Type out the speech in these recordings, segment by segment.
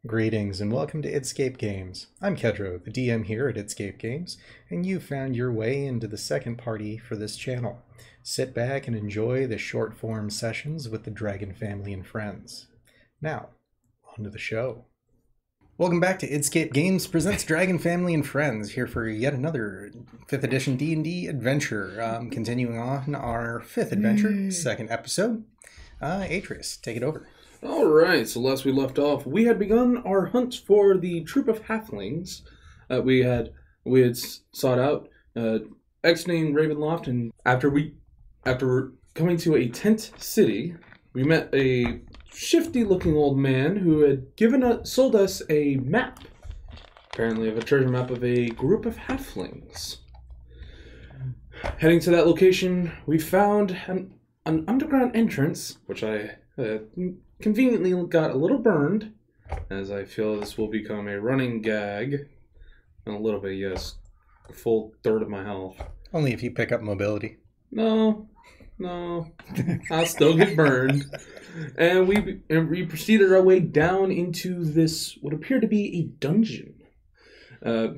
Greetings and welcome to Scape Games. I'm Kedro, the DM here at Scape Games, and you found your way into the second party for this channel. Sit back and enjoy the short-form sessions with the Dragon family and friends. Now, on to the show. Welcome back to Scape Games presents Dragon Family and Friends, here for yet another 5th edition D&D adventure. Continuing on our 5th adventure, second episode. Atreus, take it over. Alright, so last we left off, we had begun our hunt for the troop of halflings we had sought out, exiting Ravenloft, and after coming to a tent city, we met a shifty-looking old man who had sold us a map, apparently of a treasure map of a group of halflings. Heading to that location, we found an underground entrance, which I conveniently got a little burned, as I feel this will become a running gag in a little bit. Yes, a full third of my health. Only if you pick up mobility. No, I'll still get burned. And we proceeded our way down into this, what appeared to be a dungeon,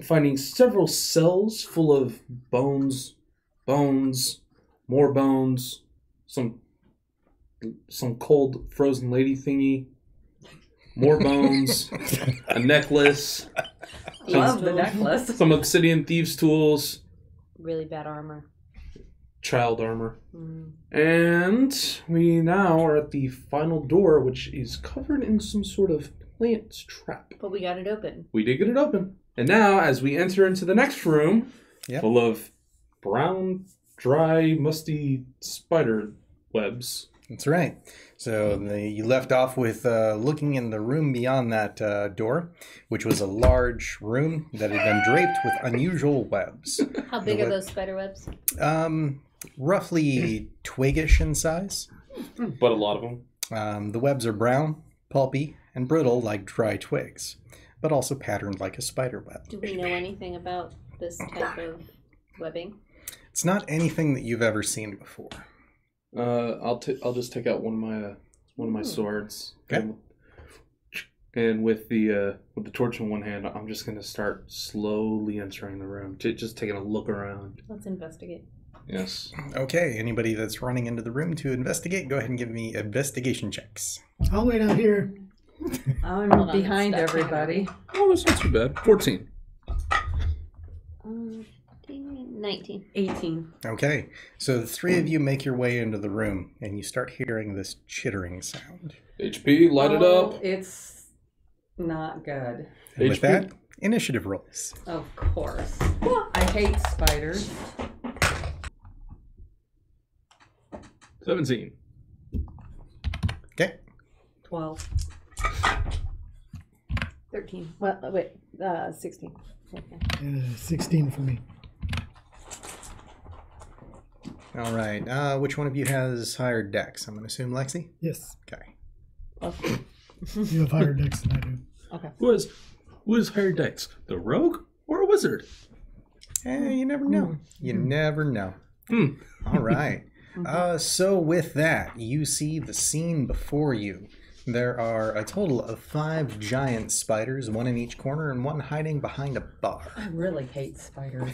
finding several cells full of bones, more bones, some cold frozen lady thingy, more bones, a necklace. Love the necklace. Some obsidian thieves' tools. Really bad armor. Child armor. And we now are at the final door, which is covered in some sort of plant trap. But we got it open. We did get it open. And now, as we enter into the next room, full of brown, dry, musty spider webs. That's right. So you left off with looking in the room beyond that door, which was a large room that had been draped with unusual webs. How big are those spider webs? Roughly twiggish in size. But a lot of them. The webs are brown, pulpy, and brittle like dry twigs, but also patterned like a spider web. Do we know anything about this type of webbing? It's not anything that you've ever seen before. I'll just take out one of my swords. Okay. And with the torch in one hand, I'm just gonna start slowly entering the room, just taking a look around. Let's investigate. Yes. Okay. Anybody that's running into the room to investigate, go ahead and give me investigation checks. I'll wait out here. I'm Hold on, behind that's everybody. Oh, that's not too bad. 14. 19. 18. Okay, so the three of you make your way into the room, and you start hearing this chittering sound. HP, light it up. It's not good. And with HP. that, initiative rolls. Of course. I hate spiders. 17. Okay. 12. 13. Well, wait. 16. Okay. 16 for me. All right. Which one of you has higher dex? I'm going to assume Lexi? Yes. Okay. You have higher decks than I do. Okay. Who is higher dex? The rogue or a wizard? You never know. You never know. All right. So with that, you see the scene before you. There are a total of 5 giant spiders, one in each corner and one hiding behind a bar. I really hate spiders.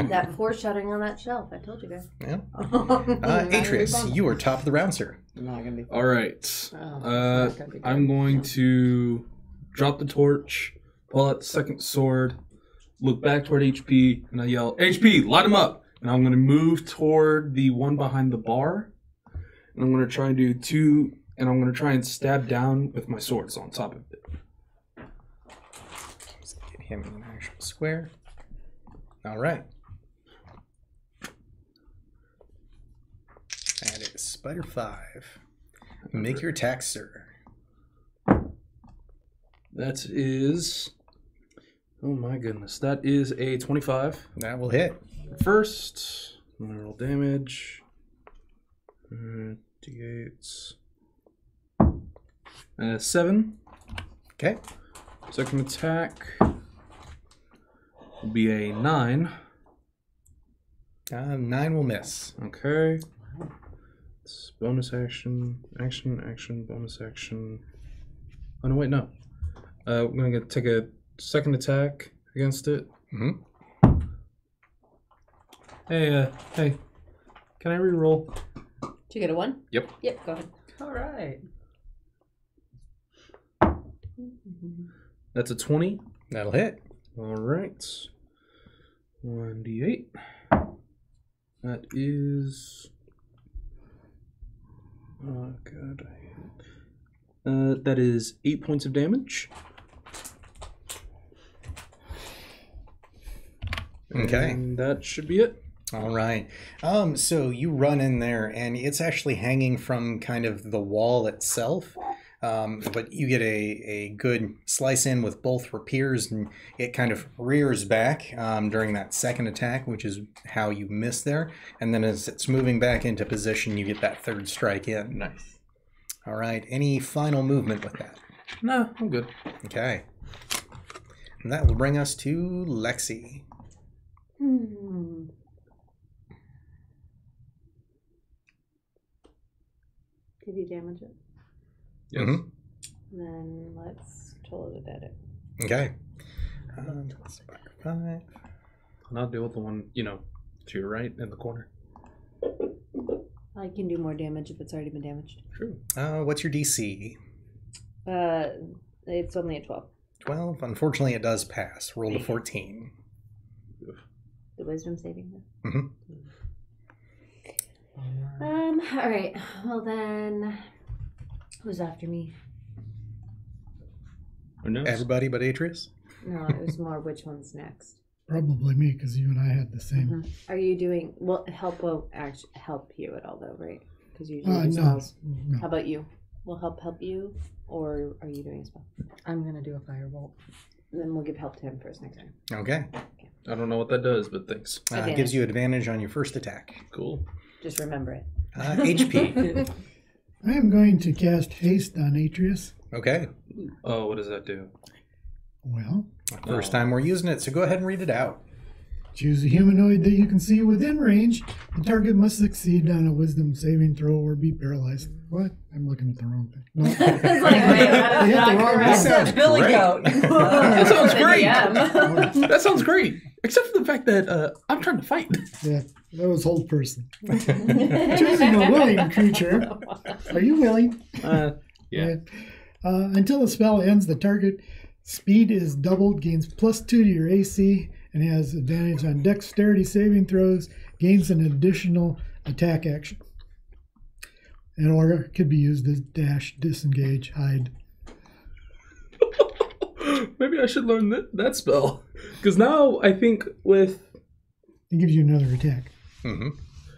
That foreshadowing on that shelf. I told you guys. Yeah. Atreus, you are top of the round, sir. Not gonna be. All right. It's not gonna be good. I'm going to drop the torch, pull out the second sword, look back toward HP, and I yell, HP, light him up! And I'm going to move toward the one behind the bar, and I'm going to try and do 2, and I'm going to try and stab down with my swords on top of it. Let's get him in an actual square. All right. That is Spider 5. Make your attack, sir. That is... Oh my goodness. That is a 25. That will hit. First, I'm going to roll damage. D8s. 7. Okay. Second attack will be a 9. 9 will miss. Okay. It's bonus action, action, bonus action. Oh no, wait, no. We're going to take a second attack against it. Mm-hmm. Hey. Can I reroll? Did you get a 1? Yep. Yep, go ahead. All right. That's a 20. That'll hit. All right. 1d8. That is... Oh, God. That is 8 points of damage. Okay. And that should be it. All right. So you run in there, and it's actually hanging from kind of the wall itself. But you get a good slice in with both rapiers, and it kind of rears back during that second attack, which is how you miss there. And then as it's moving back into position, you get that third strike in. Nice. All right. Any final movement with that? No, I'm good. Okay. And that will bring us to Lexi. Did you damage it? Yes. Mm-hmm. Then let's total it at it. Okay. 5. And I'll deal with the one, to your right in the corner. I can do more damage if it's already been damaged. True. What's your DC? It's only a 12. 12. Unfortunately, it does pass. Roll to 14. The wisdom saving though. Mm-hmm. All right. Well then, who's after me? Who knows? Everybody but Atreus? No, it was more which one's next. Probably me, because you and I had the same. Are you doing? Well, help won't actually help you at all though, right? Because you do No, spells. no. How about you? Will help you, or are you doing a spell? I'm going to do a firebolt. Then we'll give help to him first next time. Okay. I don't know what that does, but thanks. It gives you advantage on your first attack. Cool. Just remember it. HP. I am going to cast haste on Atreus. Okay. Oh, what does that do? Well, First time we're using it, so go ahead and read it out. choose a humanoid that you can see within range. The target must succeed on a wisdom saving throw or be paralyzed. What? I'm looking at the wrong thing. No. It's like, wait, that is not correct. That sounds Billy great. Goat. That sounds great. DM. That sounds great. Except for the fact that I'm trying to fight. Yeah, that was hold person. Choosing a willing creature. Are you willing? Yeah. Until the spell ends, the target speed is doubled, gains +2 to your AC, and has advantage on dexterity saving throws, gains an additional attack action. And or could be used as dash, disengage, hide. Maybe I should learn that spell. Because now I think with... It gives you another attack. Mm-hmm.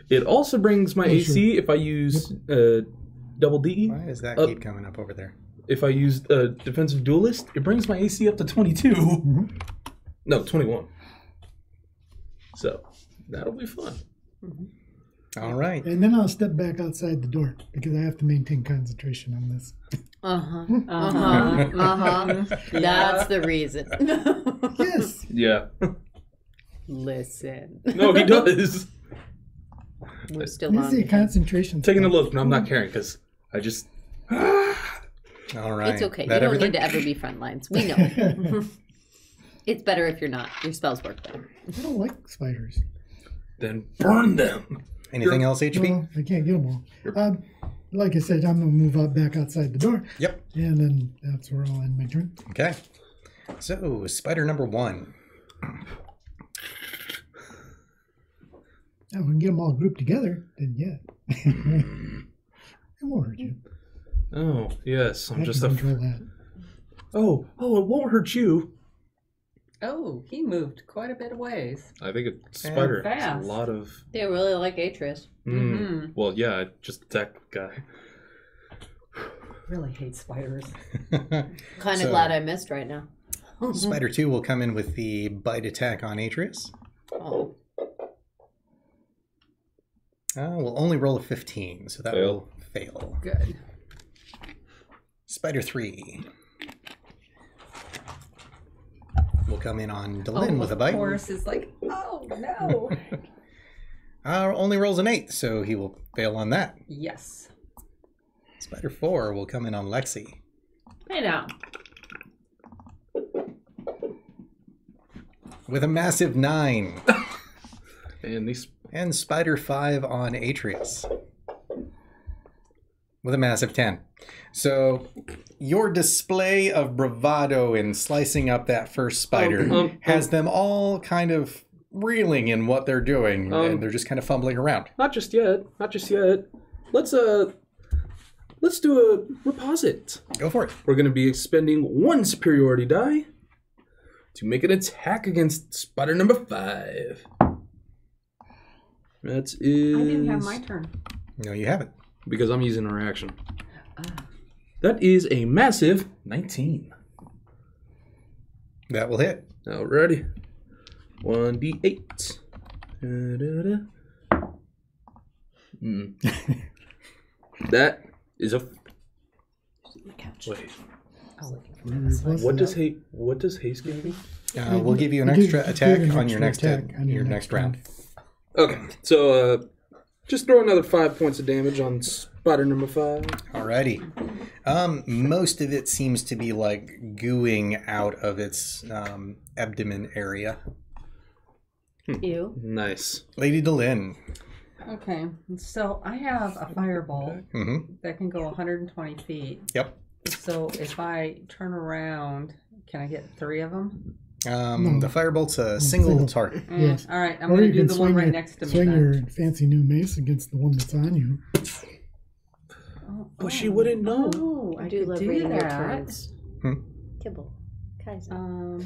It also brings my AC if I use double D. Why does that keep coming up over there? If I use defensive duelist, it brings my AC up to 22. Mm-hmm. No, 21. So, that'll be fun. All right. And then I'll step back outside the door because I have to maintain concentration on this. That's the reason. Yes. Yeah. Listen. No, he does. We're still This is a on. concentration. Taking a look, no, I'm not caring because I just... All right. It's okay. You That don't everything? need to ever be front lines. We know. It's better if you're not. Your spells work better. I don't like spiders. Then burn them. Anything else, HP? Well, I can't get them all. Like I said, I'm going to move out back outside the door. Yep. And then that's where I'll end my turn. Okay. So, spider number 1. Now, if we can get them all grouped together, then yeah. It won't hurt you. Oh, yes. I I'm can just a... control that. Oh, it won't hurt you. Oh, he moved quite a bit of ways. I think a spider has Fast. a lot of... They really like Atreus. Well, yeah, I just attacked the guy. Really hate spiders. Kind of So- glad I missed right now. Spider 2 will come in with the bite attack on Atreus. Oh. We'll only roll a 15, so that Fail. will fail. Good. Spider 3 will come in on Delin with a bite. Of course, it's like, oh no. Only rolls an 8, so he will fail on that. Yes. Spider 4 will come in on Lexi. Hey now. with a massive 9. And these. And Spider 5 on Atreus with a massive 10. So your display of bravado in slicing up that first spider has them all kind of reeling in what they're doing, and they're just kind of fumbling around. Not just yet. Not just yet. Let's do a reposit. Go for it. We're going to be expending 1 superiority die to make an attack against spider number 5. That is... I didn't have my turn. No, you haven't. Because I'm using a reaction. That is a massive 19. That will hit. Alrighty. 1d8. That is a... Wait. What does haste give me? We'll give you an extra attack on your next round. Okay, so just throw another 5 points of damage on spider number 5. Alrighty. Most of it seems to be like gooing out of its abdomen area. Ew. Nice. Lady Delin. Okay, so I have a fireball Mm-hmm. that can go 120 feet. Yep. So if I turn around, can I get 3 of them? The firebolt's a single target. Yes. All right, I'm Or going you to do can the one swing right your, next to me. swing then. your fancy new mace against the one that's on you. But she wouldn't know. Oh, I I do could love do reading your that. turns. Hmm? Kibble. Kaiser.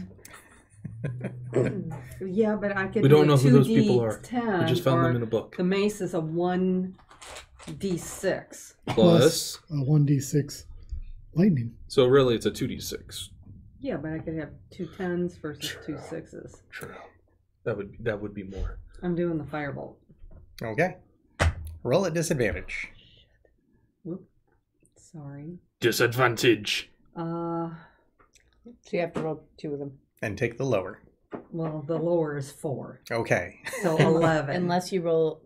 Yeah, but I could. We do don't a know who those people 2d10, are. We just found them or in a book. The mace is a 1d6. Plus. A 1d6 lightning. So really it's a 2d6. Yeah, but I could have 2 10s versus 2 6s. True. That would be more. I'm doing the firebolt. Okay. Roll at disadvantage. Whoop. Sorry. Disadvantage. So you have to roll 2 of them. And take the lower. Well, the lower is 4, Okay. so 11. Unless you roll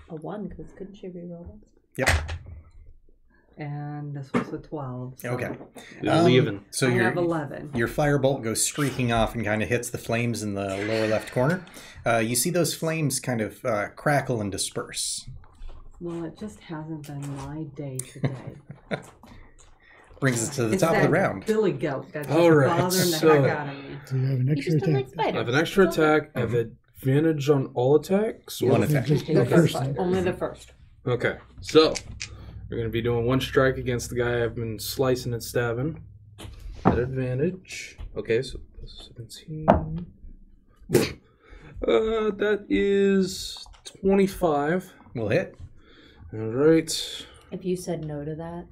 a 1, because couldn't you re-roll it? Yep. And this was a 12. So Okay. Leaving. So I have 11. your firebolt goes streaking off and kind of hits the flames in the lower left corner. You see those flames kind of crackle and disperse. Well, it just hasn't been my day today. Brings us to the It's top of the that round. Billy goat that's just All right, bothering the so- heck out of me. So you have an You extra just don't like attack. I spiders. have an extra attack. I have advantage on all attacks. One attack. Just The the first first. one. Only the first. Okay, so we're going to be doing 1 strike against the guy I've been slicing and stabbing. At advantage. Okay, so 17. That is 25. Will hit. All right. If you said no to that,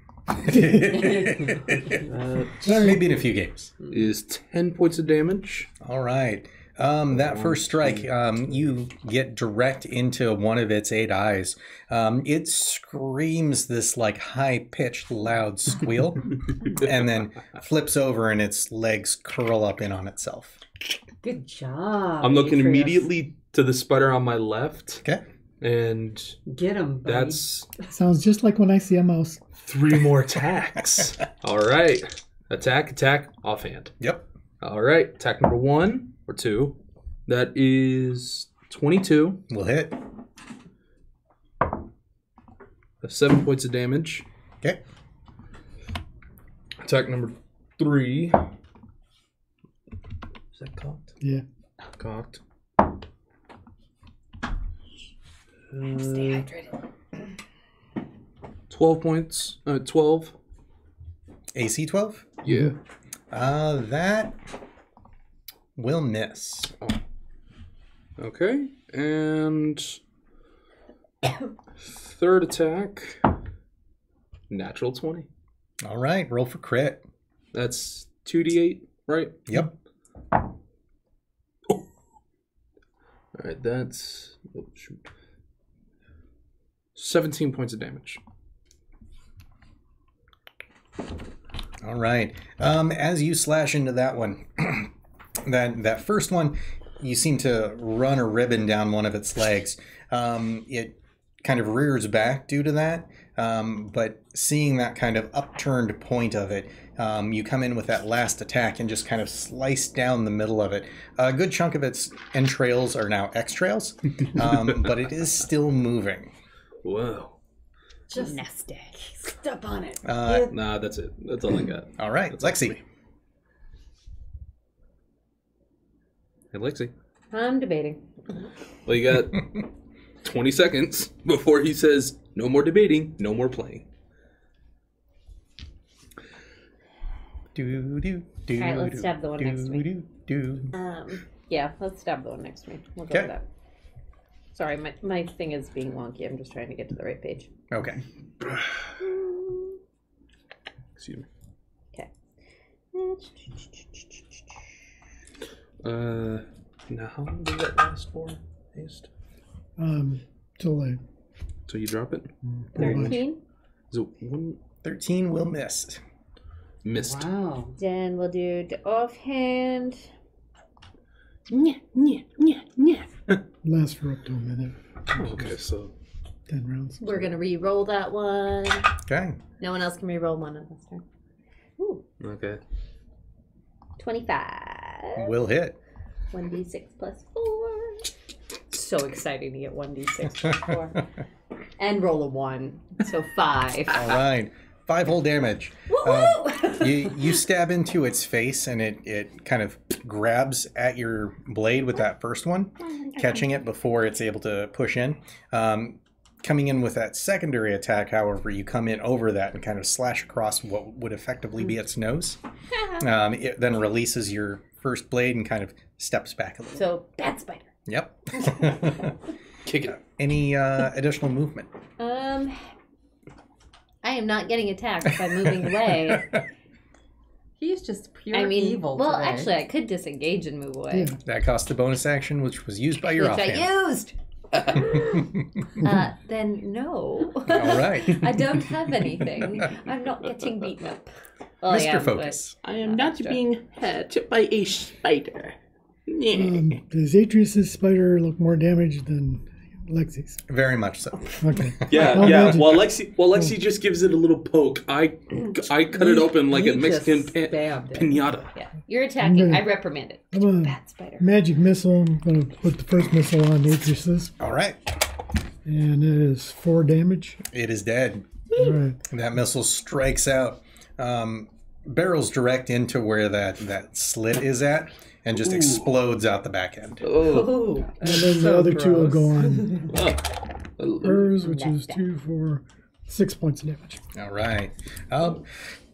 That Maybe in a few games. is 10 points of damage. All right. That first strike, you get direct into one of its 8 eyes. It screams this like high-pitched, loud squeal, and then flips over, and its legs curl up in on itself. Good job. I'm looking Atreus. immediately to the spider on my left, Okay. and Get him, buddy. that's Sounds just like when I see a mouse. 3 more attacks. All right. Attack, offhand. Yep. All right. Attack number 1 or 2. That is 22. Will hit. 7 points of damage. Okay. Attack number 3. Is that cocked? Yeah. Cocked. stay hydrated. 12 points. 12. AC 12? Yeah. That will miss. Okay. And third attack. Natural 20. All right. Roll for crit. That's 2d8, right? Yep. All right, that's 17 points of damage. All right. As you slash into that one, that first one, you seem to run a ribbon down one of its legs. It kind of rears back due to that. But seeing that kind of upturned point of it, you come in with that last attack and just kind of slice down the middle of it. A good chunk of its entrails are now X-trails, but it is still moving. Whoa. Just Nasty. step on it. Nah, that's it. That's all I got. All right, Lexi. Hey, Lexi. I'm debating. Well, you got 20 seconds before he says, no more debating, no more playing. Do, do, do, All right, let's do, stab the one next to me. do. Yeah, let's stab the one next to me. We'll go Okay. with that. Sorry, my thing is being wonky. I'm just trying to get to the right page. Okay. Excuse me. Okay. Now how long does that last for? Haste? Till I So you drop it? pretty much. 13? So one 13 will miss. missed. Wow. Then we'll do the offhand. Lasts for up to a minute. Okay, so 10 rounds. We're going to re-roll that one. Okay. No one else can re-roll one on this turn. Ooh, okay. 25. Will hit. 1d6 plus 4. So exciting to get 1d6 plus 4. And roll a 1. So 5. All right. 5 whole damage. Woo-hoo! You stab into its face, and it kind of grabs at your blade with that first one, catching it before it's able to push in. Coming in with that secondary attack, however, you come in over that and kind of slash across what would effectively be its nose. It then releases your first blade and kind of steps back a little. So, bad spider. Yep. Kick it. Any additional movement? I am not getting attacked by moving away. He's just pure I mean, evil well, today. actually, I could disengage and move away. Yeah. That cost the bonus action, which was used by your Which offhand. I used. Then no. All right. I don't have anything. I'm not getting beaten up. Well, I Mr. am, Focus. I am not being hurt by a spider. Does Atreus' spider look more damaged than Lexi's? Very much so. Okay. Yeah, I'll yeah. imagine- While Lexi just gives it a little poke, I cut it open like a Mexican stabbed it. pinata. Yeah. You're attacking. I'm gonna- I reprimand it. I'm gonna Bad spider. magic missile. I'm going to put the first missile on Atreus', All right. and it is 4 damage. It is dead. All right. That missile strikes out, barrels direct into where that slit is at, and just explodes out the back end. Oh. And then the So other 2 will go gross. on hers, which is 2 for 6 points of damage. All right.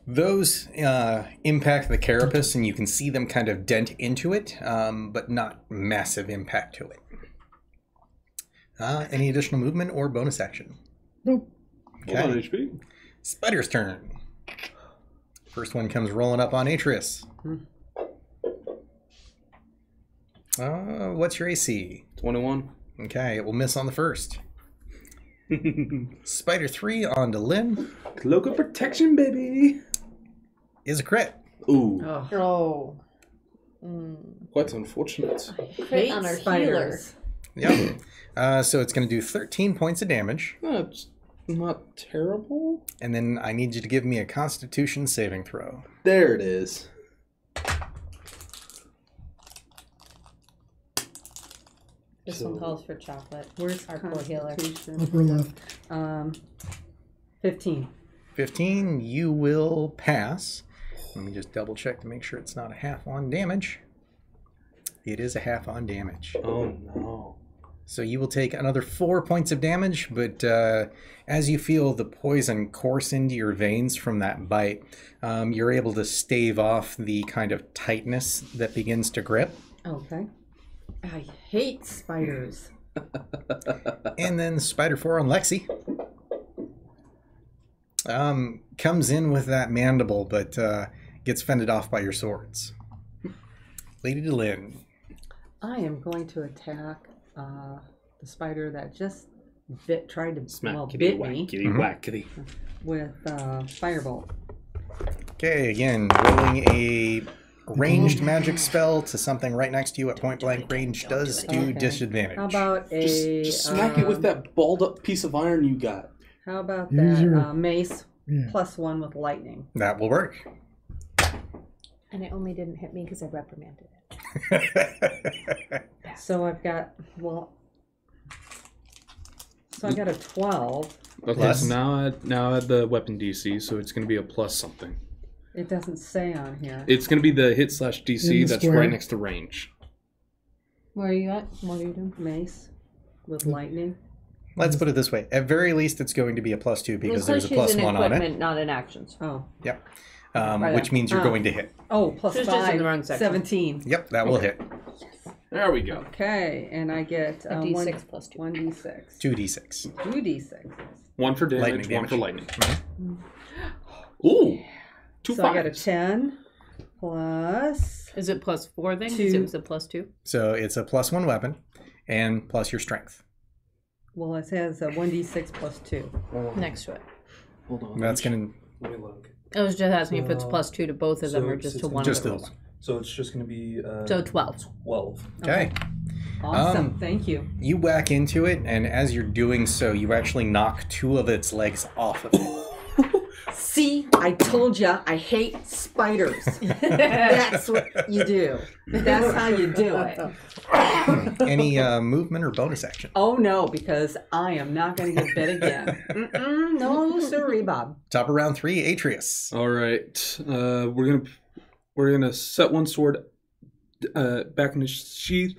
Those impact the carapace, and you can see them kind of dent into it, but not massive impact to it. Any additional movement or bonus action? Nope. Hold on, HP. Spider's turn. First one comes rolling up on Atreus. What's your AC? 21. Okay, it will miss on the first. Spider 3 on to Lynn Cloak of protection, baby. is a crit. Ooh, Oh, Oh. quite unfortunate. Crit on our healer. Yep. So it's going to do 13 points of damage, That's not terrible. and then I need you to give me a Constitution saving throw. There it is. This one calls for chocolate. where's Our poor healer. Constitution? Upper left. 15. 15, you will pass. Let me just double check to make sure it's not a half on damage. It is a half on damage. Oh no. So you will take another 4 points of damage, but as you feel the poison course into your veins from that bite, you're able to stave off the kind of tightness that begins to grip. Okay. I hate spiders. And then Spider 4 on Lexi. Comes in with that mandible, but gets fended off by your swords. Lady Delin. I am going to attack the spider that just tried to Smack kitty bit whack me kitty whack kitty. with firebolt. Okay, again, rolling a ranged magic spell to something right next to you at point blank range does do Okay. disadvantage. How about a... Just smack it with that balled up piece of iron you got. How about Use that your- mace Yeah. +1 with lightning? That will work. And it only didn't hit me because I reprimanded it. So I've got, so I got a 12. Okay, Plus? so now add the weapon DC, so it's going to be a plus something. It doesn't say on here. It's going to be the hit / In DC the that's square. right next to range. Where are you at? What are you doing? Mace with lightning. Let's put it this way. At very least, it's going to be a +2 because there's a +1 on it. equipment, not in actions. Oh. Yep. Right Which means you're going to hit. Oh, plus She's just in 5. the wrong section. 17. Yep, that will hit. There we go. Okay, and I get A D6 plus 2. 1d6. 2d6. 2d6. 1 for damage, Lightning 1 for damage. lightning. Ooh! 2 So I got a 10 plus... Is it +4 then? 2. Because it was a +2. So it's a +1 weapon and plus your strength. Well, it says 1d6 plus 2. Next to it. Hold on. That's going Let me look. I was just asking if it's +2 to both of them So or it's- just it's to gonna one to of just the those. rolls. So it's just going to be So 12. 12. Okay. Awesome, thank you. You whack into it, and as you're doing so, you actually knock 2 of its legs off of it. See, I told ya I hate spiders. That's what you do. That's how you do it. Any movement or bonus action? Oh no, because I am not going to get bit again. No, sorry, Bob. Top of round 3, Atreus. All right. We're gonna set one sword back in the sheath,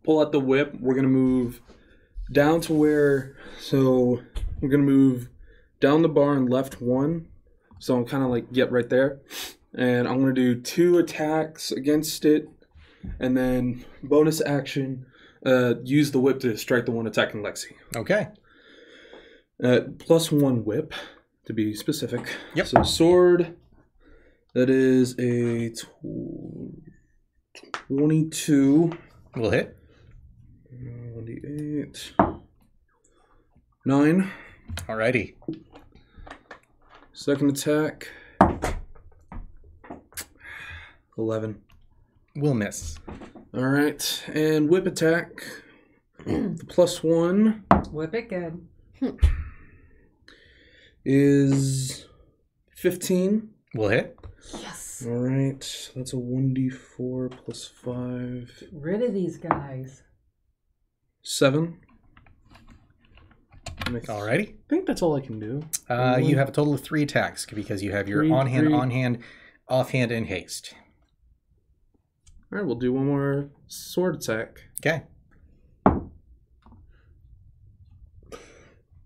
pull out the whip. We're gonna move down to where. So we're gonna move down the bar and left 1. So I'm kind of like right there, and I'm gonna do 2 attacks against it, and then bonus action, use the whip to strike the one attacking Lexi. Okay. +1 whip, to be specific. Yep. So sword, that is a 22. We'll hit. 1d8. 9. Alrighty. Second attack. 11. We'll miss. Alright. And whip attack. The +1 Whip it good. is 15. We'll hit. Yes. Alright. That's a 1d4 plus 5. Get rid of these guys. 7. Alrighty. I think that's all I can do. You have a total of 3 attacks because you have your Three, on-hand, offhand, and haste. All right, we'll do one more sword attack. Okay.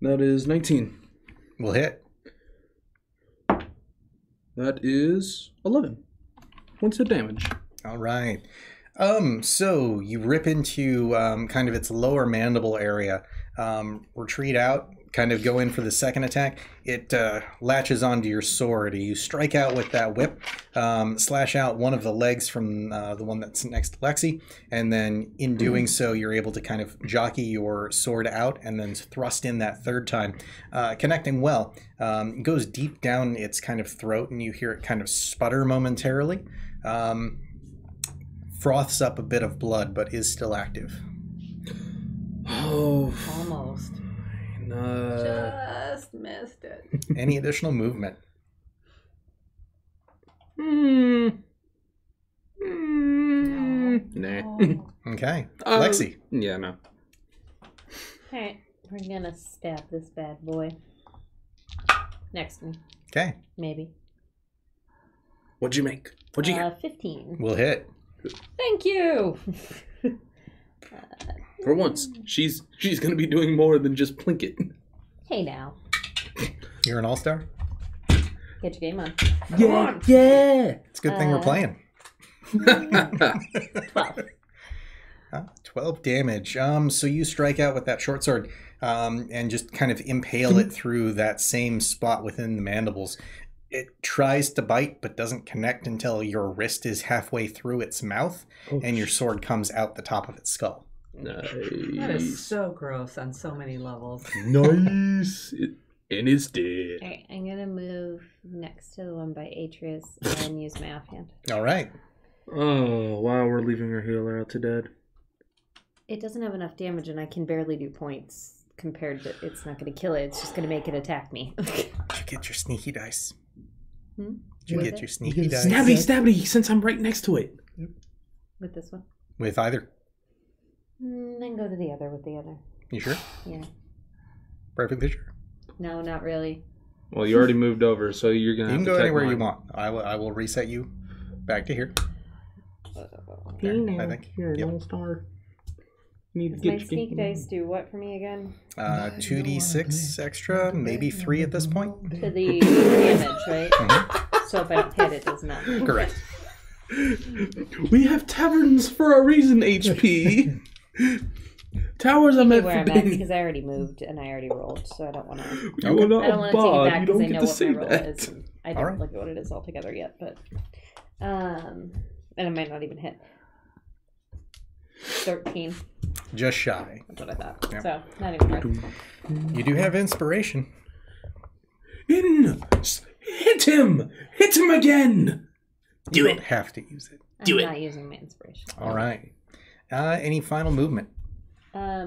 That is 19. We'll hit. That is 11 points of damage. All right. So you rip into kind of its lower mandible area, retreat out, kind of go in for the second attack. It latches onto your sword. You strike out with that whip, slash out one of the legs from the one that's next to Lexi, and then in doing so, you're able to kind of jockey your sword out and then thrust in that third time, connecting well. It goes deep down its kind of throat, and you hear it kind of sputter momentarily. Froths up a bit of blood, but is still active. Oh, Almost. Just missed it. Any additional movement? Nah. Okay. Lexi. Yeah, no. Alright, we're gonna stab this bad boy. Next to me, Okay. maybe. What'd you make? What'd you get? 15. We'll hit. Thank you! For once, she's gonna be doing more than just plink it. Hey now. You're an all-star? Get your game on. Yeah. It's a good thing we're playing. 12. 12 damage. So you strike out with that short sword and just kind of impale it through that same spot within the mandibles. It tries to bite but doesn't connect until your wrist is halfway through its mouth and your sword comes out the top of its skull. Nice. That is so gross on so many levels. Nice. And it's dead. Alright, I'm gonna move next to the one by Atreus and use my offhand. All right. Oh, wow, we're leaving our healer out to dead. It doesn't have enough damage, and I can barely do points compared to. It's not going to kill it. It's just going to make it attack me. Did you get your sneaky dice? Hmm? Did you With get it? your sneaky dice? Stabby, since I'm right next to it. With this one? With either. Then go to the other with the other. You sure? Yeah. Perfectly sure. No, not really. Well, you already moved over, so you're going to You have can to go take anywhere you mine. want. I will reset you back to here. There, I think. You're an Yep. all-star. Need to Does get my your sneak game. dice do what for me again? 2d6 extra, maybe 3 at this point. To the damage, right? Mhm. So if I don't hit, it does nothing. Correct. We have taverns for a reason, HP. Towers are meant Where for I'm at being. because I already moved and I already rolled, so I don't want to. You are not I don't a want to take it bard. back You because don't I get know to what say my roll that. is. And I All don't right. look at what it is altogether yet, but and it might not even hit. 13. Just shy. That's what I thought. Yeah. So not even worth. You do have inspiration. Hit him! Hit him again! You don't have to use it. I'm not using my inspiration. All right. Any final movement? I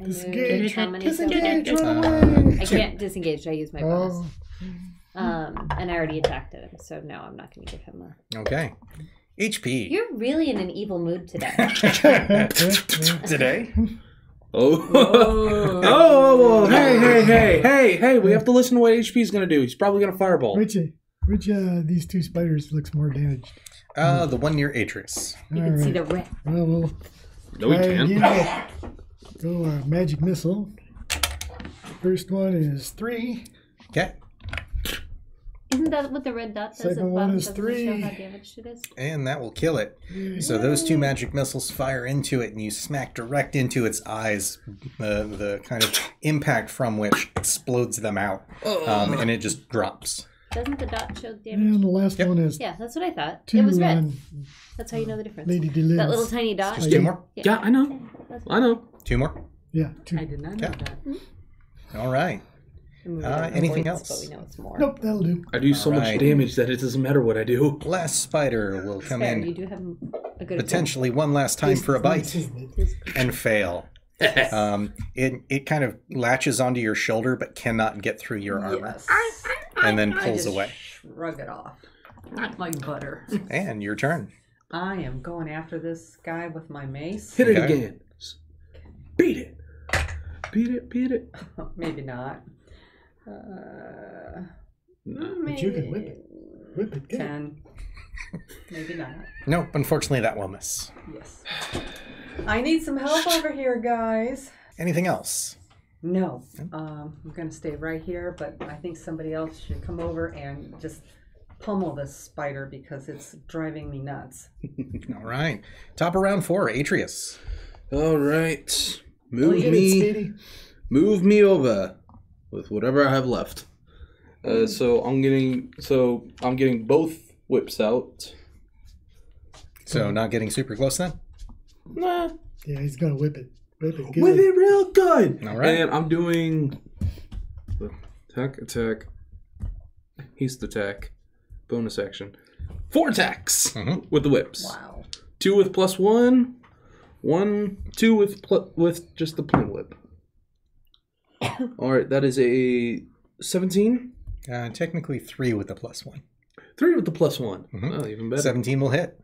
Disengage. moved how many Disengage. so far? Run away. I can't disengage. I use my bonus. Oh. And I already attacked him, so no, I'm not going to give him a. Okay. HP. You're really in an evil mood today. Today? Oh, hey, we have to listen to what HP's going to do. He's probably going to fireball. Which these two spiders looks more damaged? The one near Atreus. You can see the red. Well, we'll No, he try can't. again. Go magic missile. First one is 3. Okay. Isn't that what the red dot says? Second at the one bottom? is Doesn't it 3. show how damaged it is? And that will kill it. So those 2 magic missiles fire into it, and you smack direct into its eyes, the kind of impact from which explodes them out, and it just drops. Doesn't the dot show damage? And the last one is Yeah, that's what I thought. 2 It was red. on That's how you know the difference. Lady Delibs. That little tiny dot. Just 2 more? Yeah, I know. That's I know. 2 more? Yeah, 2. I did not know Yeah. that. All right. We don't know Anything points, else? But we know it's more. Nope, that'll do. I do so much Alright. damage that it doesn't matter what I do. Last spider will come Fair, in you do have a good potentially one last time for a bite and fail. It kind of latches onto your shoulder but cannot get through your armor Yes. and then I pulls just away. shrug it off. Like butter. And your turn. I am going after this guy with my mace. Hit it Okay. again. Beat it. Beat it, beat it. Maybe not. But you can whip it. Whip it. Good. 10. Maybe not. Nope, unfortunately that will miss. Yes. I need some help over here, guys. Anything else? No. I'm going to stay right here, but I think somebody else should come over and just pummel this spider because it's driving me nuts. All right. Top of round 4, Atreus. All right. Move Get it, me. Speedy. Move me over with whatever I have left. So I'm getting both whips out. So not getting super close then? Nah, Yeah, he's gonna whip it. Whip it good. with it real good. All right. And I'm doing attack. He's the attack. Bonus action. 4 attacks with the whips. Wow. 2 with +1. 2 with just the plain whip. All right, that is a 17. Technically 3 with the +1. 3 with the +1. Oh, even better. 17 will hit.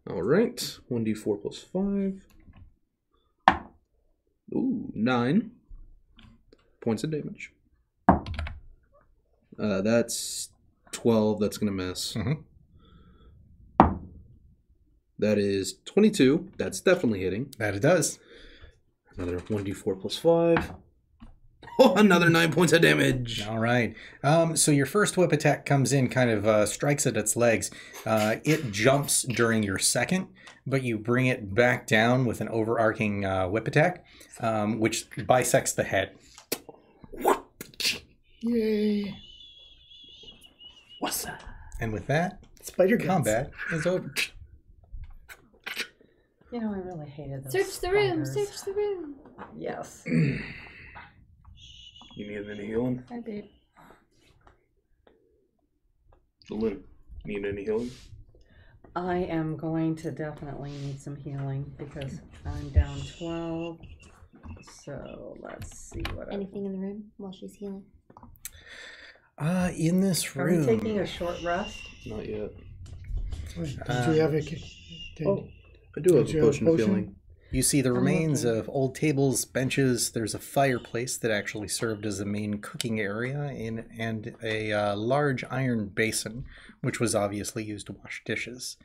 All right, 1d4 + 5. Ooh, 9 points of damage. That's 12. That's gonna miss. That is 22. That's definitely hitting. That it does. Another 1d4 + 5. Oh, another 9 points of damage. All right. So your first whip attack comes in, kind of strikes at its legs. It jumps during your second, but you bring it back down with an overarching whip attack, which bisects the head. Yay. What's that? And with that, Spider guts. combat is over. You know, I really hated those Search the room. spiders. Search the room. Yes. You need any healing? Hi, babe. Lynn, need any healing? I am going to definitely need some healing because I'm down 12. So let's see what Anything in the room while she's healing? In this Are room. we taking a short rest? Not yet. Wait, don't you have a... Oh, I do have Did a you have a potion of potion? healing. You see the I'm remains looking. of old tables, benches. There's a fireplace that actually served as a main cooking area, and a large iron basin, which was obviously used to wash dishes.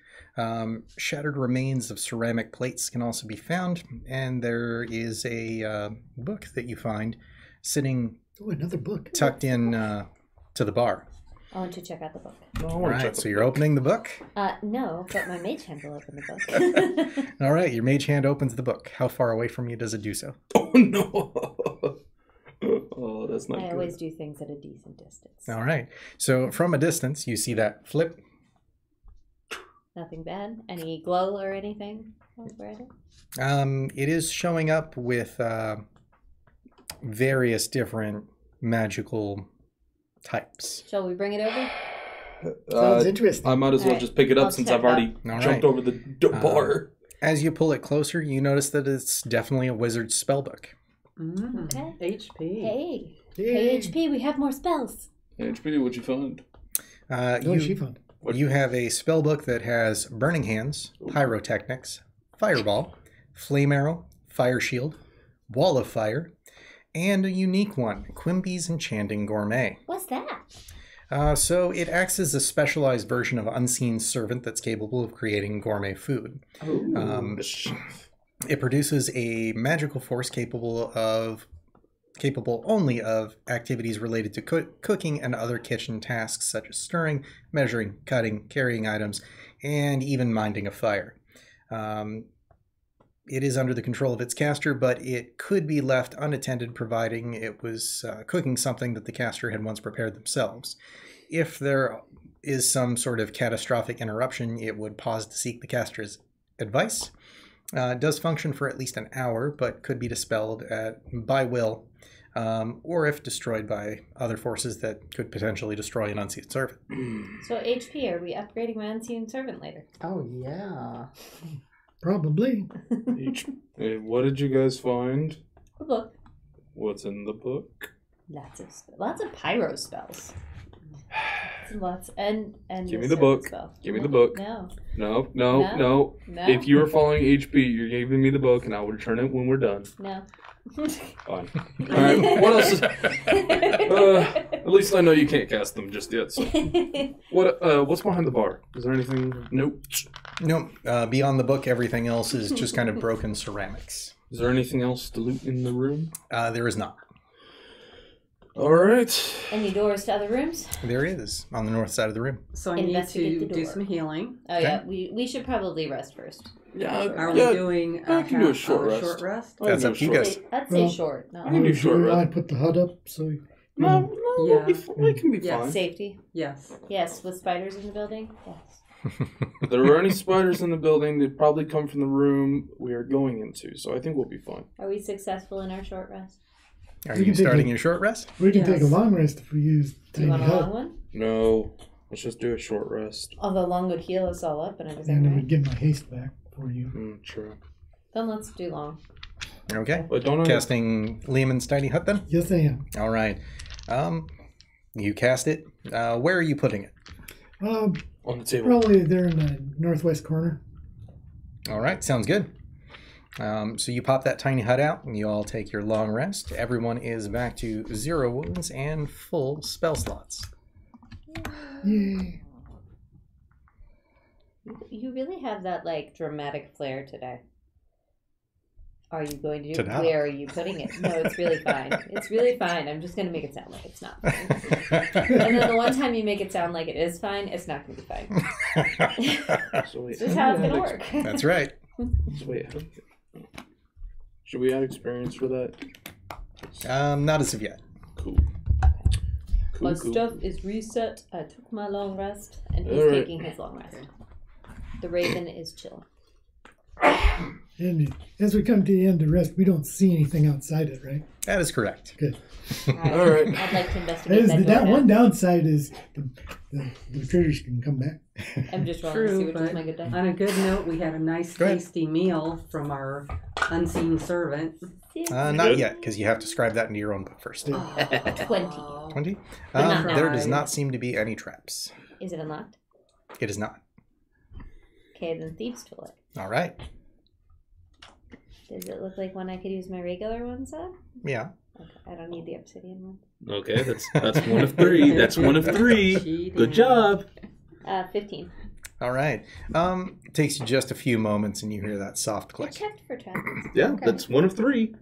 Shattered remains of ceramic plates can also be found, and there is a book that you find sitting Oh, another book. tucked in to the bar. I want to check out the book. No, I All want to check right, the so you're opening the book. No, but my mage hand will open the book. All right, your mage hand opens the book. How far away from you does it do so? Oh no! Oh, that's not I good. always do things at a decent distance. All right, so from a distance, you see that flip. Nothing bad. Any glow or anything? It is showing up with various different magical types. Shall we bring it over? Sounds interesting. I might as well Alright, just pick it up I'll since check I've already All jumped right. over the bar. As you pull it closer, you notice that it's definitely a wizard's spellbook. Okay. HP. Hey. Yay. Hey, HP, we have more spells. HP, what'd you find? No, she found it. You have a spellbook that has Burning Hands, Pyrotechnics, Fireball, Flame Arrow, Fire Shield, Wall of Fire, and a unique one, Quimby's Enchanting Gourmet. What's that? So it acts as a specialized version of Unseen Servant that's capable of creating gourmet food. It produces a magical force capable only of activities related to cooking and other kitchen tasks such as stirring, measuring, cutting, carrying items, and even minding a fire. It is under the control of its caster, but it could be left unattended providing it was cooking something that the caster had once prepared themselves. If there is some sort of catastrophic interruption, it would pause to seek the caster's advice. It does function for at least an hour, but could be dispelled by will, or if destroyed by other forces that could potentially destroy an unseen servant. So HP, are we upgrading my unseen servant later? Oh, yeah. Probably. Hey, what did you guys find? A book. What's in the book? Lots of pyro spells. Lots and Give me the the book. spell. Give me the book. No. No. No. If you were following HP, you're giving me the book, and I'll return it when we're done. No. Fine. All right. What else is? At least I know you can't cast them just yet. So. What's behind the bar? Is there anything? Nope. No, beyond the book, everything else is just kind of broken ceramics. Is there anything else to loot in the room? There is not. All right. Any doors to other rooms? There is, on the north side of the room. So I need Investigate to the do door. some healing. Oh yeah, we should probably rest first. Yeah. Are we doing I can do a short rest. rest? That's up to you guys. I'd say Well, short. No. I can do short I rest. put the HUD up, so No, Yeah. it can be Yeah. fine. Safety. Yes. Yes. With spiders in the building. Yes. If there were any spiders in the building, they'd probably come from the room we are going into, so I think we'll be fine. Are we successful in our short rest? Are We you can take starting a- your short rest? we can Yes. take a long rest if we use Do you tiny want a long HUD. one? No, let's just do a short rest. Although long would heal us all up and everything. And it Right? would get my haste back for you. True. Then let's do long. Okay. But don't I... Casting Lehman's Tiny Hut then? Yes, I am. All right. You cast it. Where are you putting it? on the table. Probably there in the northwest corner. All right, sounds good. So you pop that tiny hut out, and you all take your long rest. Everyone is back to 0 wounds and full spell slots. Yay. You really have that like dramatic flair today. Are you going to do Ta-da. where are you putting it? No, it's really fine. It's really fine. I'm just going to make it sound like it's not fine. And then the one time you make it sound like it is fine, it's not going to be fine. So wait, This is how it's going to work. That's right. So wait, should we add experience for that? Not as of yet. Cool. My stuff is reset. I took my long rest, and he's All right. taking his long rest. The Raven is chill. And as we come to the end of the rest, we don't see anything outside it, right? That is correct. Good. All right. I'd like to investigate that door That now. one downside is the critters can come back. I'm just rolling to see True, which but is my good die. on a good note, we had a nice, Go ahead. tasty meal from our unseen servant. Not yet, because you have to scribe that into your own book first. 20. 20? But not There does fried. not seem to be any traps. Is it unlocked? It is not. Okay, then thieves tool it. All right. Does it look like one I could use my regular ones on? Yeah. Okay, I don't need the obsidian one. Okay, that's one of three. That's one of three. Cheating. Good job. 15. All right. It takes you just a few moments and you hear that soft I click. checked for traps. Yeah, Okay. that's one of three.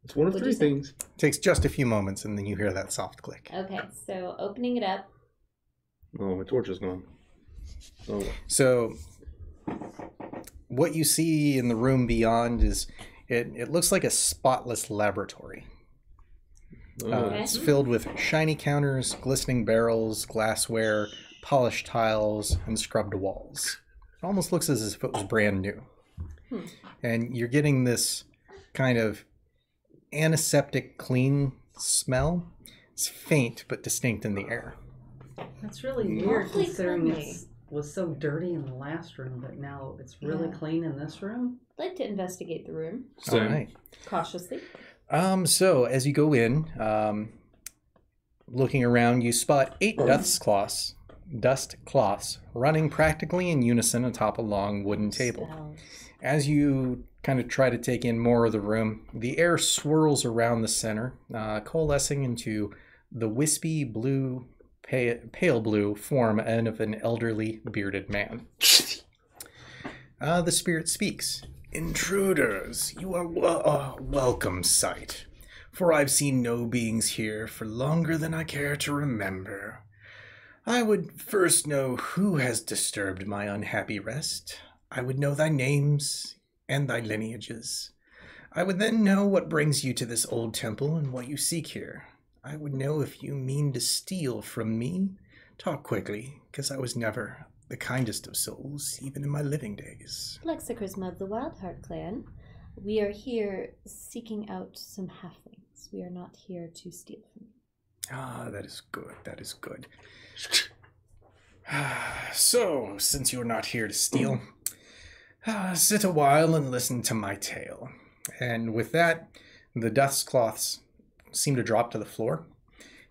It's one of What'd three you say? things. Takes just a few moments and then you hear that soft click. Okay, so opening it up. Oh, my torch is gone. Oh, So what you see in the room beyond is it looks like a spotless laboratory. Okay. It's filled with shiny counters, glistening barrels, glassware, polished tiles, and scrubbed walls. It almost looks as if it was brand new. And you're getting this kind of antiseptic clean smell. It's faint but distinct in the air. That's really weird Awfully considering cleanly. it was so dirty in the last room, but now it's really Yeah. clean in this room. I'd like to investigate the room All right. cautiously. So as you go in, looking around, you spot 8 dust cloths running practically in unison atop a long wooden table. Spells. As you kind of try to take in more of the room, the air swirls around the center, coalescing into the wispy blue, pale blue form of an elderly bearded man. The spirit speaks. Intruders, you are a welcome sight, for I've seen no beings here for longer than I care to remember. I would first know who has disturbed my unhappy rest. I would know thy names and thy lineages. I would then know what brings you to this old temple and what you seek here. I would know if you mean to steal from me. Talk quickly, because I was never the kindest of souls, even in my living days. Lexicrism of the Wildheart clan. We are here seeking out some halflings. We are not here to steal from you. Ah, that is good. That is good. So, since you're not here to steal, sit a while and listen to my tale. And with that, the dust cloths seem to drop to the floor,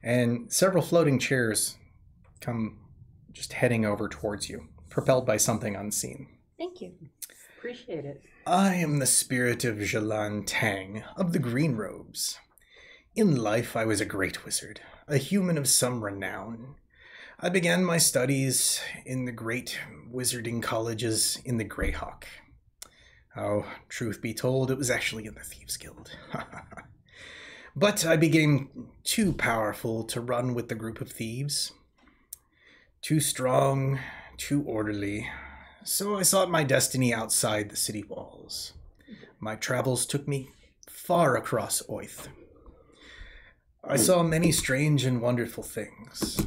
and several floating chairs come just heading over towards you, propelled by something unseen. Thank you. Appreciate it. I am the spirit of Jalan Tang of the Green Robes. In life, I was a great wizard, a human of some renown. I began my studies in the great wizarding colleges in the Greyhawk. Oh, truth be told, it was actually in the Thieves' Guild. But I became too powerful to run with the group of thieves. Too strong, too orderly. So I sought my destiny outside the city walls. My travels took me far across Oith. I saw many strange and wonderful things.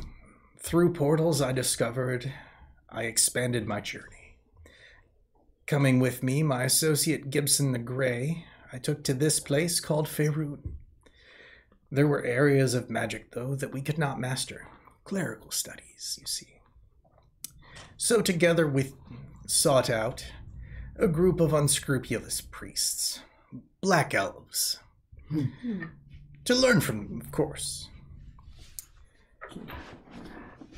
Through portals I expanded my journey. Coming with me, my associate Gibson the Grey, I took to this place called Faerun. There were areas of magic, though, that we could not master. Clerical studies, you see. So together we sought out a group of unscrupulous priests, black elves, to learn from them, of course.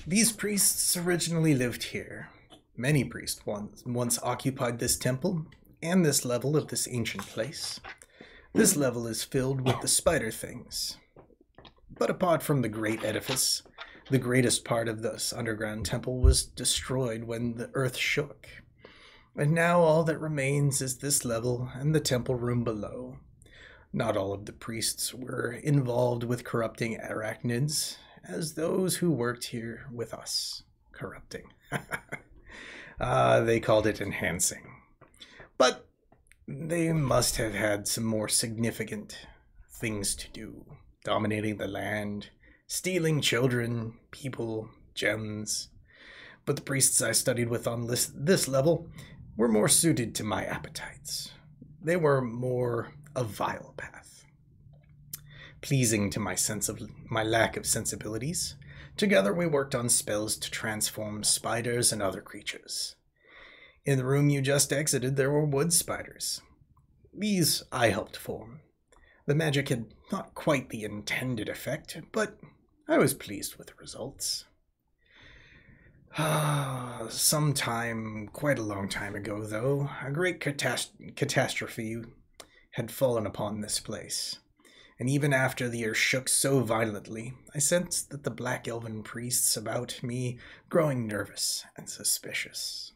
These priests originally lived here. Many priests once occupied this temple and this level of this ancient place. This level is filled with the spider things. But apart from the great edifice, the greatest part of this underground temple was destroyed when the earth shook. And now all that remains is this level and the temple room below. Not all of the priests were involved with corrupting arachnids, as those who worked here with us. Corrupting. They called it enhancing. But they must have had some more significant things to do. Dominating the land, stealing children, people, gems. But the priests I studied with on this level, were more suited to my appetites. They were more a vile path, pleasing to my lack of sensibilities. Together we worked on spells to transform spiders and other creatures. In the room you just exited, there were wood spiders. These I helped form. The magic had not quite the intended effect, but I was pleased with the results. Sometime, quite a long time ago, though, a great catastrophe had fallen upon this place. And even after the earth shook so violently, I sensed that the black elven priests about me growing nervous and suspicious.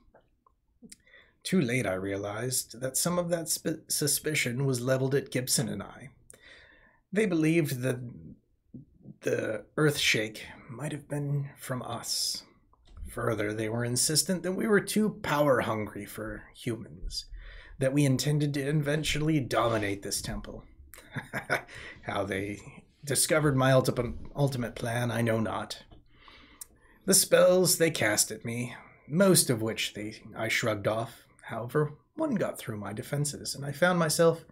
Too late I realized that some of that suspicion was leveled at Gibson and I. They believed that the earth shake might have been from us. Further, they were insistent that we were too power-hungry for humans, that we intended to eventually dominate this temple. How they discovered my ultimate plan, I know not. The spells they cast at me, most of which I shrugged off. However, one got through my defenses, and I found myself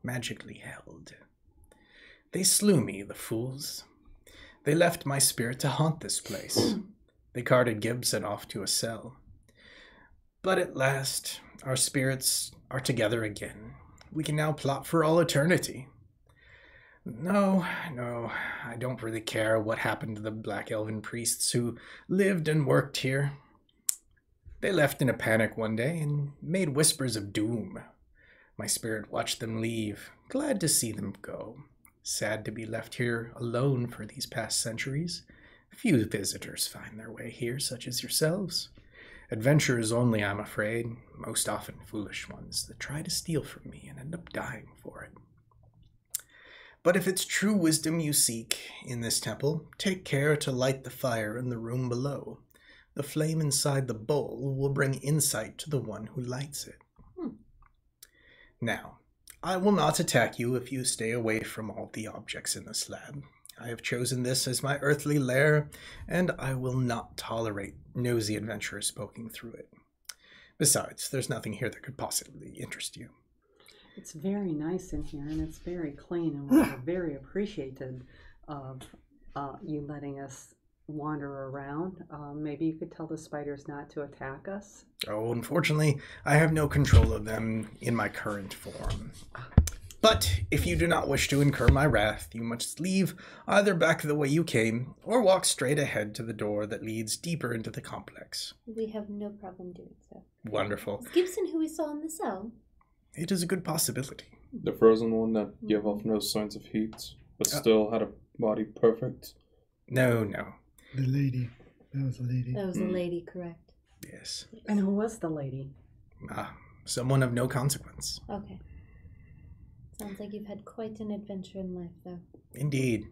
magically held. They slew me, the fools. They left my spirit to haunt this place. They carted Gibson off to a cell. But at last, our spirits are together again. We can now plot for all eternity. No, I don't really care what happened to the black elven priests who lived and worked here. They left in a panic one day and made whispers of doom. My spirit watched them leave, glad to see them go. Sad to be left here alone for these past centuries. Few visitors find their way here, such as yourselves. Adventurers only, I'm afraid, most often foolish ones that try to steal from me and end up dying for it. But if it's true wisdom you seek in this temple, take care to light the fire in the room below. The flame inside the bowl will bring insight to the one who lights it. Now, I will not attack you if you stay away from all the objects in this lab. I have chosen this as my earthly lair, and I will not tolerate nosy adventurers poking through it. Besides, there's nothing here that could possibly interest you. It's very nice in here, and it's very clean, and we're very appreciative of you letting us wander around. Maybe you could tell the spiders not to attack us. Oh, unfortunately, I have no control of them in my current form. But if you do not wish to incur my wrath, you must leave either back the way you came, or walk straight ahead to the door that leads deeper into the complex. We have no problem doing so. Wonderful. Is Gibson who we saw in the cell? It is a good possibility. The frozen one that gave off no signs of heat, but still had a body perfect. No. The lady. That was the lady. That was the lady, correct. Yes. And who was the lady? Someone of no consequence. Okay. Sounds like you've had quite an adventure in life, though. Indeed.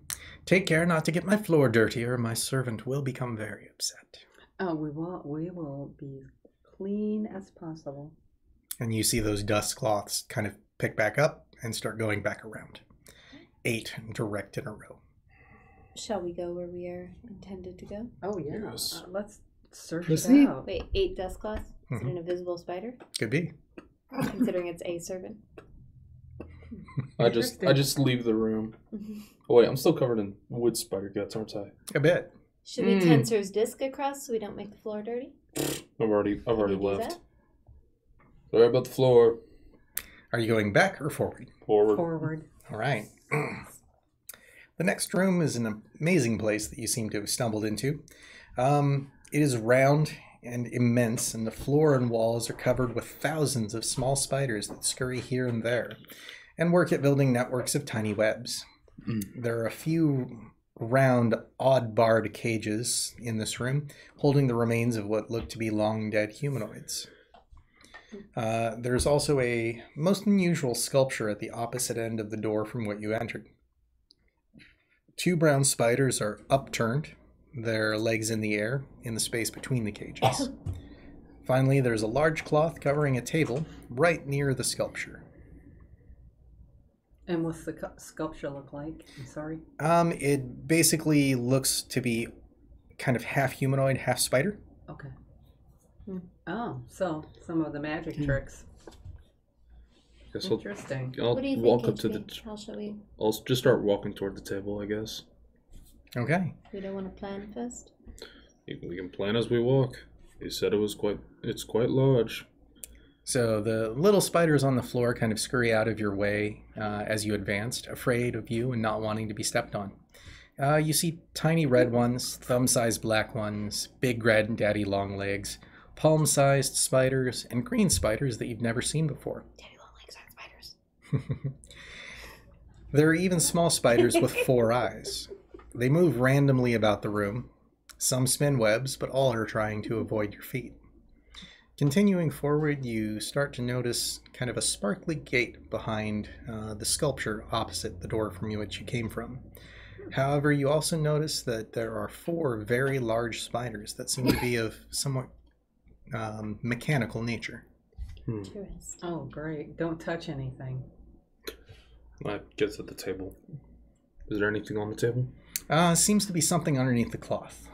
Take care not to get my floor dirty, or my servant will become very upset. Oh, we will be clean as possible. And you see those dust cloths kind of pick back up and start going back around. 8 direct in a row. Shall we go where we are intended to go? Oh, yeah. Yes. Let's search Proceed. it out. Wait, 8 dust cloths? Is it an invisible spider? Could be. Considering it's a servant. I just leave the room. Oh wait, I'm still covered in wood spider guts, aren't I? A bit. Should we tensor's disc across so we don't make the floor dirty? I've already Can you do left. that? Sorry about the floor. Are you going back or forward? Forward. All right. The next room is an amazing place that you seem to have stumbled into. It is round and immense, and the floor and walls are covered with thousands of small spiders that scurry here and there and work at building networks of tiny webs. There are a few round, odd-barred cages in this room, holding the remains of what look to be long-dead humanoids. There's also a most unusual sculpture at the opposite end of the door from what you entered. 2 brown spiders are upturned, their legs in the air, in the space between the cages. Finally, there's a large cloth covering a table right near the sculpture. And what's the sculpture look like? I'm sorry. It basically looks to be kind of half humanoid, half spider. Okay. Oh, so some of the magic tricks. Guess Interesting. I'll What do you walk think, up to the. HP? How shall we? I'll just start walking toward the table, I guess. Okay. We don't want to plan first. We can plan as we walk. He said it's quite large. So the little spiders on the floor kind of scurry out of your way as you advanced, afraid of you and not wanting to be stepped on. You see tiny red ones, thumb-sized black ones, big red daddy long legs, palm-sized spiders, and green spiders that you've never seen before. Daddy long legs aren't spiders. There are even small spiders with 4 eyes. They move randomly about the room. Some spin webs, but all are trying to avoid your feet. Continuing forward, you start to notice kind of a sparkly gate behind the sculpture opposite the door from which you came from. However, you also notice that there are 4 very large spiders that seem to be of somewhat mechanical nature. Interesting. Oh, great. Don't touch anything. I guess at the table. Is there anything on the table? Seems to be something underneath the cloth.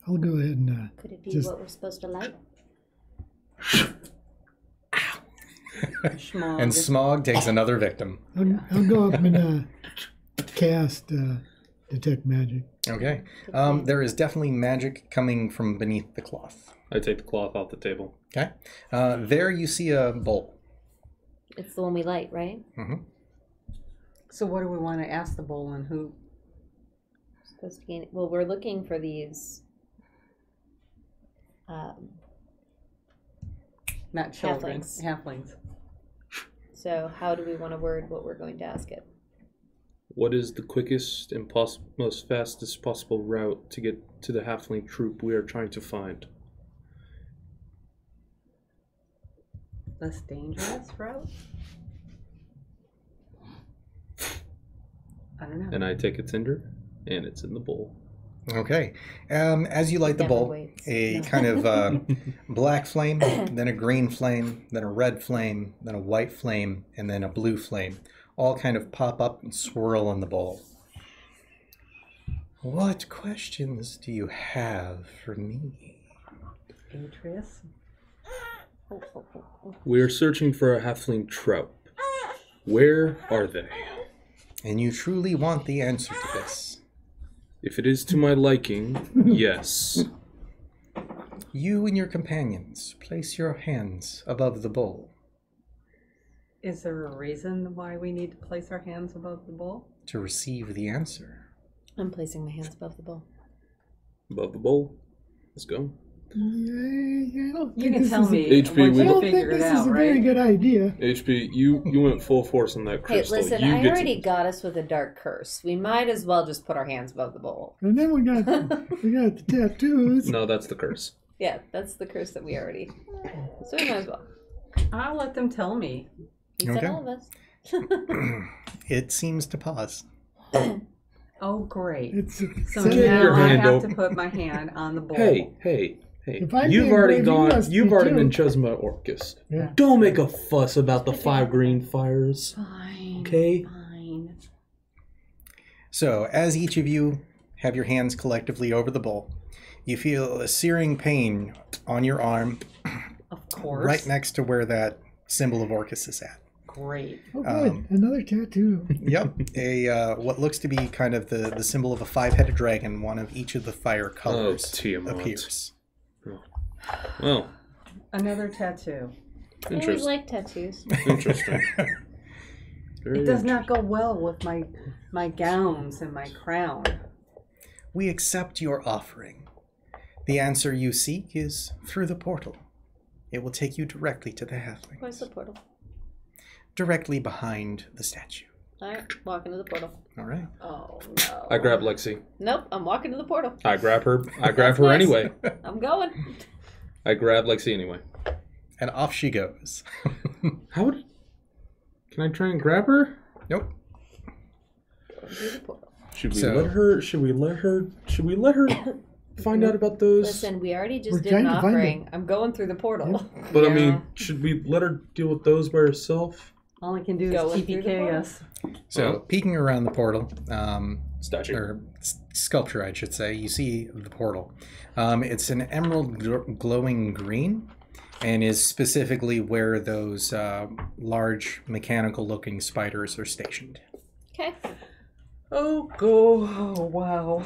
I'll go ahead and Could it be just what we're supposed to light? Schmog. And Smog takes another victim. I'll go up and cast detect magic. Okay. There is definitely magic coming from beneath the cloth. I take the cloth off the table. Okay. There you see a bowl. It's the one we light, right? Mm-hmm. So what do we want to ask the bowl and who? Supposed to gain. Well, we're looking for these. Not children. Halflings. Halflings. So how do we want to word what we're going to ask it? What is the quickest and most fastest possible route to get to the halfling troop we are trying to find? Less dangerous route? I don't know. And I take a tinder, and it's in the bowl. Okay. As you light the Never bowl, waits. a kind of black flame, then a green flame, then a red flame, then a white flame, and then a blue flame all kind of pop up and swirl in the bowl. What questions do you have for me? Atreus? We are searching for a halfling troop. Where are they? And you truly want the answer to this. If it is to my liking, yes. You and your companions place your hands above the bowl Is there a reason why we need to place our hands above the bowl? to receive the answer. I'm placing my hands above the bowl. Above the bowl. Let's go. Yeah, I don't You think can this tell is me HP once with- I you don't think figure it this is out, a very right? good idea. HP, you went full force on that Hey, crystal. listen, you I get already got us with a dark curse. We might as well just put our hands above the bowl. And then we got the tattoos. No, that's the curse. Yeah, that's the curse that we already. So we might as well. I'll let them tell me. You said Okay. all of us. It seems to pause. Oh, great. It's So Get your now I hand have over- to put my hand on the bowl. Hey. If I'm You've being already brave, you gone. must You've be already too. been chosen by Orcus. Yeah. Don't make a fuss about the 5 green fires. Fine. Okay. Fine. So, as each of you have your hands collectively over the bowl, you feel a searing pain on your arm Of course. right next to where that symbol of Orcus is at. Great. Oh, good. Another tattoo. Yep, what looks to be kind of the symbol of a 5-headed dragon, one of each of the fire colors Tiamat. appears. Well, Another tattoo. I always interesting. like tattoos. Interesting. Very It does not go well with my gowns and my crown. We accept your offering. The answer you seek is through the portal. It will take you directly to the halflings. Where's the portal? Directly behind the statue. Alright, walk into the portal. All right. Oh no. I grab Lexi. Nope, I'm walking to the portal. I grab her. I grab That's her nice. anyway. I'm going. I grab Lexi anyway. And off she goes. How would? Can I try and grab her? Nope. Going through the portal. Should we So- let her? Should we let her find out about those? Listen, we already just We're did an trying to find offering. I'm going through the portal. But I Yeah. mean, should we let her deal with those by herself? All I can do Going is through the TPK us. So, peeking around the portal, Statue. or sculpture, I should say, you see the portal. It's an emerald glowing green, and is specifically where those large mechanical-looking spiders are stationed. Okay. Oh, go. Oh, wow.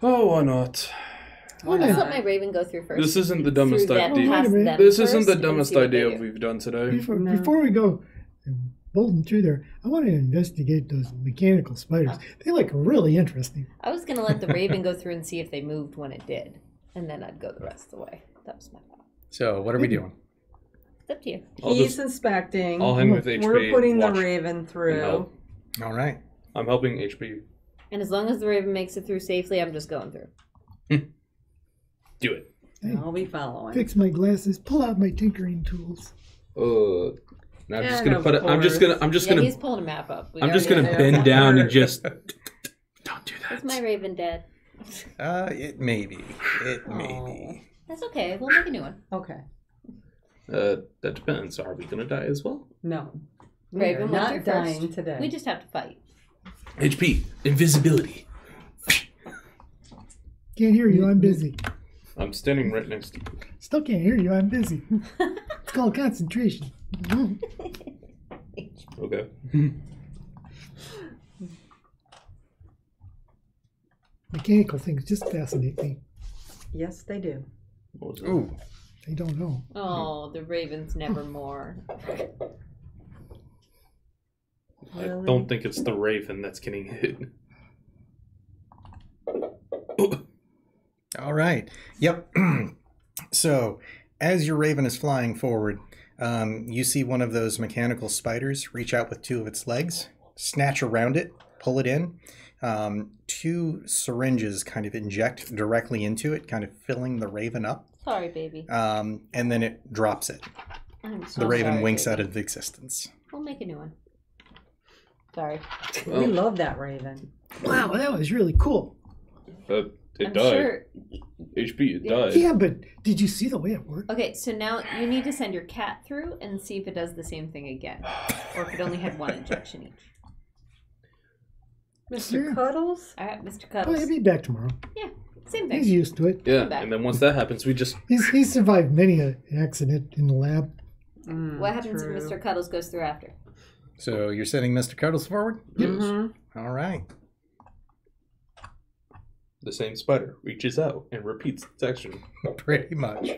Oh, why not? Let's let my raven go through first. This isn't the dumbest Through them, idea. past them This isn't first the and dumbest see what they idea do. we've done today. Before we go bolting through there, I want to investigate those mechanical spiders. They look really interesting. I was gonna let the raven go through and see if they moved when it did, and then I'd go the rest of the way. That was my thought. So what are we doing? It's up to you. He's inspecting. I'll hang with HP. We're putting watch, the raven and through. help. All right. I'm helping HP. And as long as the raven makes it through safely, I'm just going through. Do it. Hey, I'll be following. fix my glasses. Pull out my tinkering tools. Now I'm just And gonna of put it. I'm just course. gonna. He's pulling a map up. I'm just gonna yeah, bend that down and hurt. just. Don't do that. Is my raven dead? It may be. It may be. That's okay. We'll make a new one. Okay. That depends. Are we gonna die as well? No. Raven, We're what's not your dying first? today. We just have to fight. HP invisibility. Can't hear you. I'm busy. I'm standing right next to you. Still can't hear you. I'm busy. It's called concentration. Okay. Mechanical things just fascinate me. Yes, they do. What was that? Ooh. I don't know. Oh, the raven's nevermore. I don't think it's the raven that's getting hit. Oh. All right. Yep. So, as your raven is flying forward, you see one of those mechanical spiders reach out with two of its legs, snatch around it, pull it in. Two syringes kind of inject directly into it, kind of filling the raven up. Sorry, baby. And then it drops it. I'm so The raven sorry, winks baby. out of existence. We'll make a new one. Sorry. We love that raven. Wow, that was really cool. It I'm died. sure. HP, it died. Yeah, but did you see the way it worked? Okay, so now you need to send your cat through and see if it does the same thing again, or if it only had one injection each. Mr. Yeah. Cuddles? All right, Mr. Oh, Cuddles. he'll be back tomorrow. Yeah, same He's thing. used to it. Yeah, back. and then once that happens, we just. He's survived many an accident in the lab. What happens true. if Mr. Cuddles goes through after? So, you're sending Mr. Cuddles forward? Mm-hmm. All right. The same spider reaches out and repeats its action. Pretty much.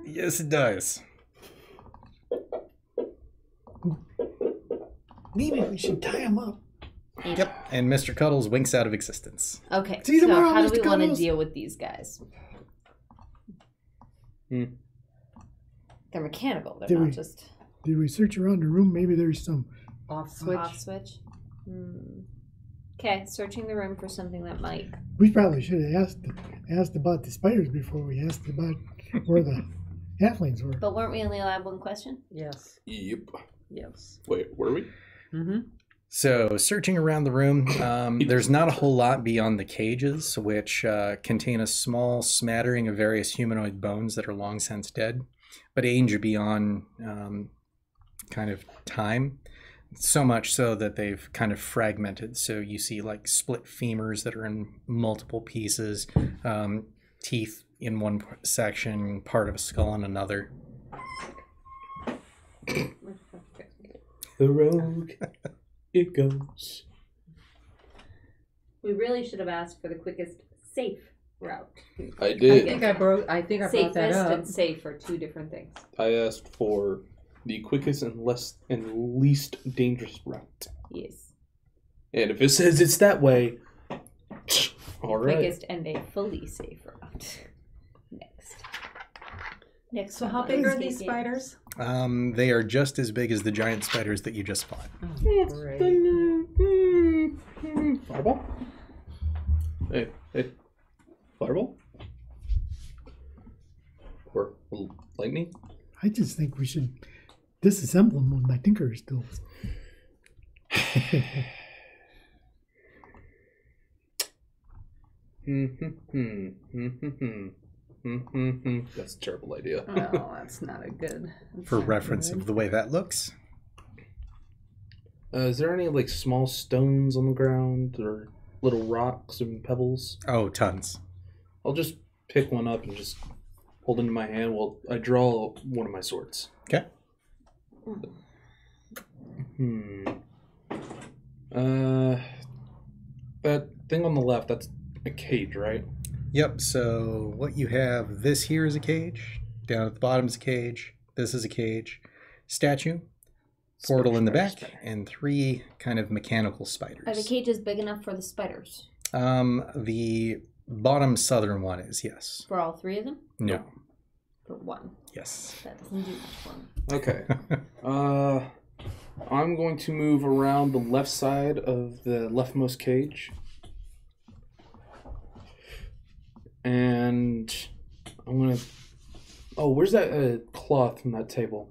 Yes, it does. Maybe we should tie him up. Yep. And Mr. Cuddles winks out of existence. Okay, See you so tomorrow, how do Mr. we want to Cuddles. deal with these guys? Hmm. They're mechanical. They're Did not we- just Did we search around the room? Maybe there's some. Off switch. off switch. Okay, searching the room for something that might. We probably should have asked about the spiders before we asked about where the halflings were. But weren't we only allowed one question? Yes. Yep. Yes. Wait, were we? Mm-hmm. So, searching around the room, there's not a whole lot beyond the cages, which contain a small smattering of various humanoid bones that are long since dead, but age beyond kind of time. So much so that they've kind of fragmented. So you see like split femurs that are in multiple pieces, teeth in one section, part of a skull in another. The rogue, it goes. We really should have asked for the quickest safe route. I I did. think I brought that Safest up. and safe are two different things. I asked for the quickest and least dangerous route. Yes. And if it says it's that way, all right. Quickest and a fully safe route. Next. So one how on big are Escape these Games. spiders? They are just as big as the giant spiders that you just fought. Oh, great. Fireball? Hey, fireball? Or lightning? I just think we should disassemble them with my tinker's tools. That's a terrible idea. No, that's not a good. For reference of the way that looks. Is there any like small stones on the ground or little rocks and pebbles? Oh, tons. I'll just pick one up and just hold into my hand while I draw one of my swords. Okay. That thing on the left, that's a cage, right? Yep, so what you have, this here is a cage. Down at the bottom is a cage. This is a cage. Statue. Portal in the back. And 3 kind of mechanical spiders. Are the cages big enough for the spiders? The bottom southern one is, yes. For all 3 of them? No. For 1. Yes. That doesn't do much for me. Okay. I'm going to move around the left side of the leftmost cage. And I'm going to... Oh, where's that cloth from that table?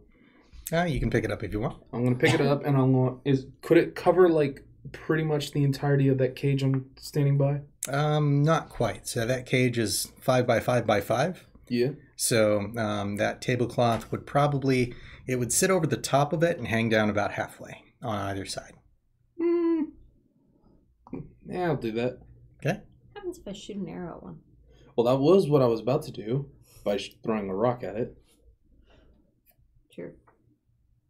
You can pick it up if you want. I'm going to pick it up and I'm going to... Could it cover, like, pretty much the entirety of that cage I'm standing by? Not quite. So that cage is 5 by 5 by 5. Yeah. So that tablecloth would probably... It would sit over the top of it and hang down about halfway on either side. Yeah, I'll do that. Okay. What happens if I shoot an arrow at one? Well, that was what I was about to do by throwing a rock at it. Sure.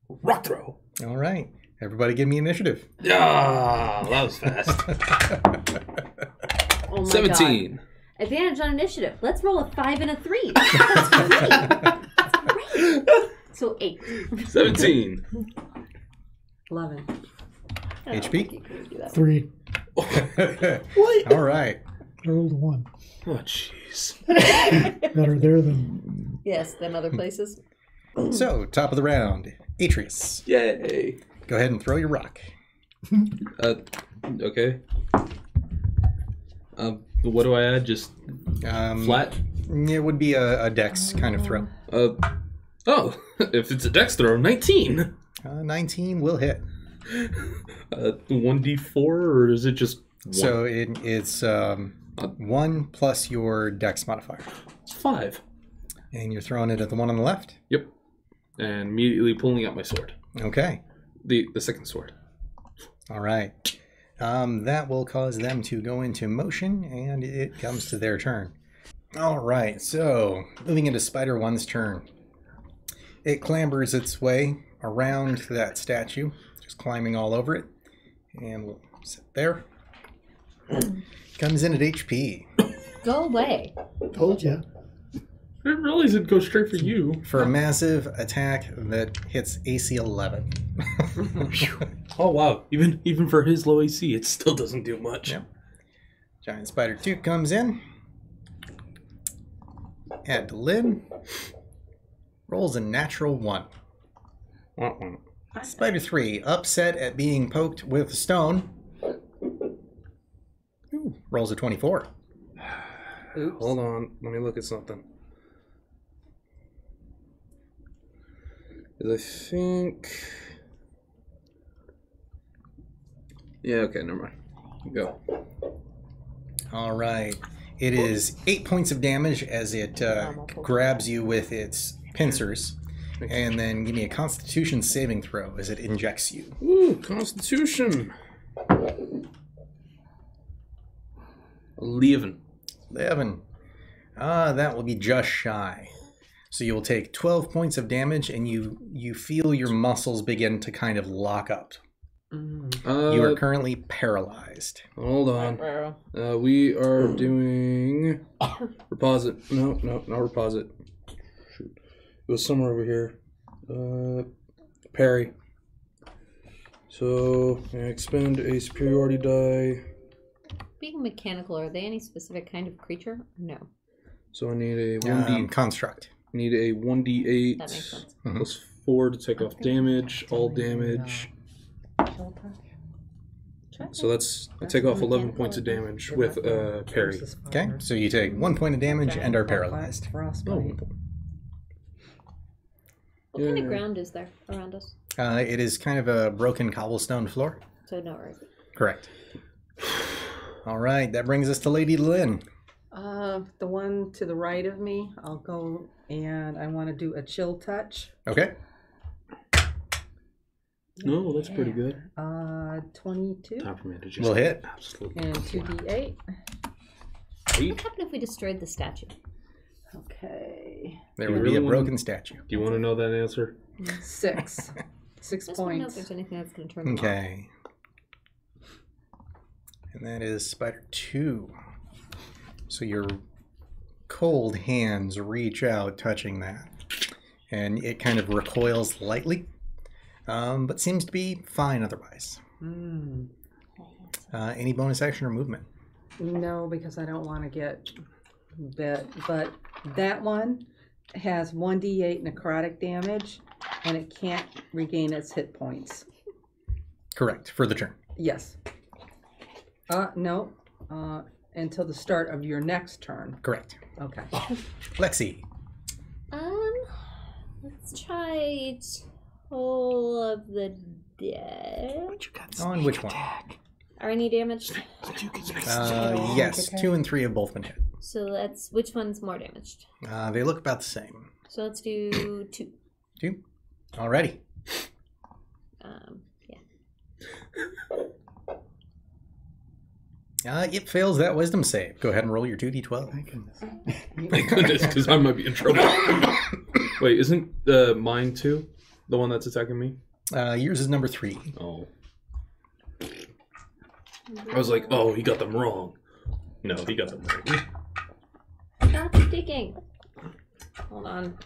Rock throw. All right. Everybody give me initiative. Yeah, that was fast. Oh my 17. God. Advantage on initiative. Let's roll a 5 and a 3. That's great. That's great. So 8. 17. 11. HP? 3. What? All right. I rolled a 1. Oh, jeez. Better there than... Yes, than other places. So, top of the round. Atreus. Yay. Go ahead and throw your rock. Okay. What do I add? Just flat? It would be a dex kind of throw. Oh, if it's a dex throw, 19. 19 will hit. 1d4, or is it just 1? So it's 1 plus your dex modifier. It's 5. And you're throwing it at the one on the left? Yep. And immediately pulling out my sword. Okay. The second sword. All right. That will cause them to go into motion, and it comes to their turn. All right, so moving into Spider 1's turn. It clambers its way around that statue, just climbing all over it. And we'll sit there. Comes in at HP. Go away. Told ya. I didn't realize it'd go straight for you. For a massive attack that hits AC 11. Oh, wow. Even for his low AC, it still doesn't do much. Yep. Giant Spider 2 comes in. Add to lid. Rolls a natural 1. Spider 3, upset at being poked with a stone. Ooh, rolls a 24. Oops. Hold on. Let me look at something. 'Cause I think... Yeah, okay, never mind. Go. All right. It is 8 points of damage as it grabs you with its pincers. And then give me a Constitution saving throw as it injects you. Ooh, Constitution. 11. 11. That will be just shy. So you will take 12 points of damage, and you feel your muscles begin to kind of lock up. You are currently paralyzed. Hold on. We are doing... Reposit. No, not reposit. Shoot. It was somewhere over here. Parry. So, I expend a superiority die. Being mechanical, are they any specific kind of creature? No. So I need a 1d... Construct. Need a 1d8 That makes sense. plus 4 to take off damage, all damage. So that's I take off 11 points of damage with parry. Okay, so you take 1 point of damage and are paralyzed. Frostbite. What kind of ground is there around us? It is kind of a broken cobblestone floor. So no earth. Correct. All right, that brings us to Lady Lynn. The one to the right of me, I'll go and I want to do a chill touch. Okay. No, that's pretty good. 22 Time for me to just Will hit. absolutely and 2d8. What happened if we destroyed the statue? Okay. see. There You would really be a wanna- broken statue. Do you want to know that answer? 6. 6 Just want to know if points. there's anything that's going to turn them off. Okay. And that is Spider 2. So your cold hands reach out, touching that. And it kind of recoils lightly, but seems to be fine otherwise. Mm. Any bonus action or movement? No, because I don't want to get bit. But that one has 1d8 necrotic damage, and it can't regain its hit points. Correct, for the turn. Yes. No. Until the start of your next turn. Correct. Okay. Lexi. Let's try Toll of the Dead. On which one? Are any damaged? Yes, 2 and 3 have both been hit. So which one's more damaged? They look about the same. So let's do 2. 2? Alrighty. Yeah. It fails that wisdom save. Go ahead and roll your 2d12. Thank goodness. Thank goodness, because I might be in trouble. Wait, isn't mine too the one that's attacking me? Yours is number 3. Oh. I was like, oh, he got them wrong. No, he got them right. Stop sticking. Hold on.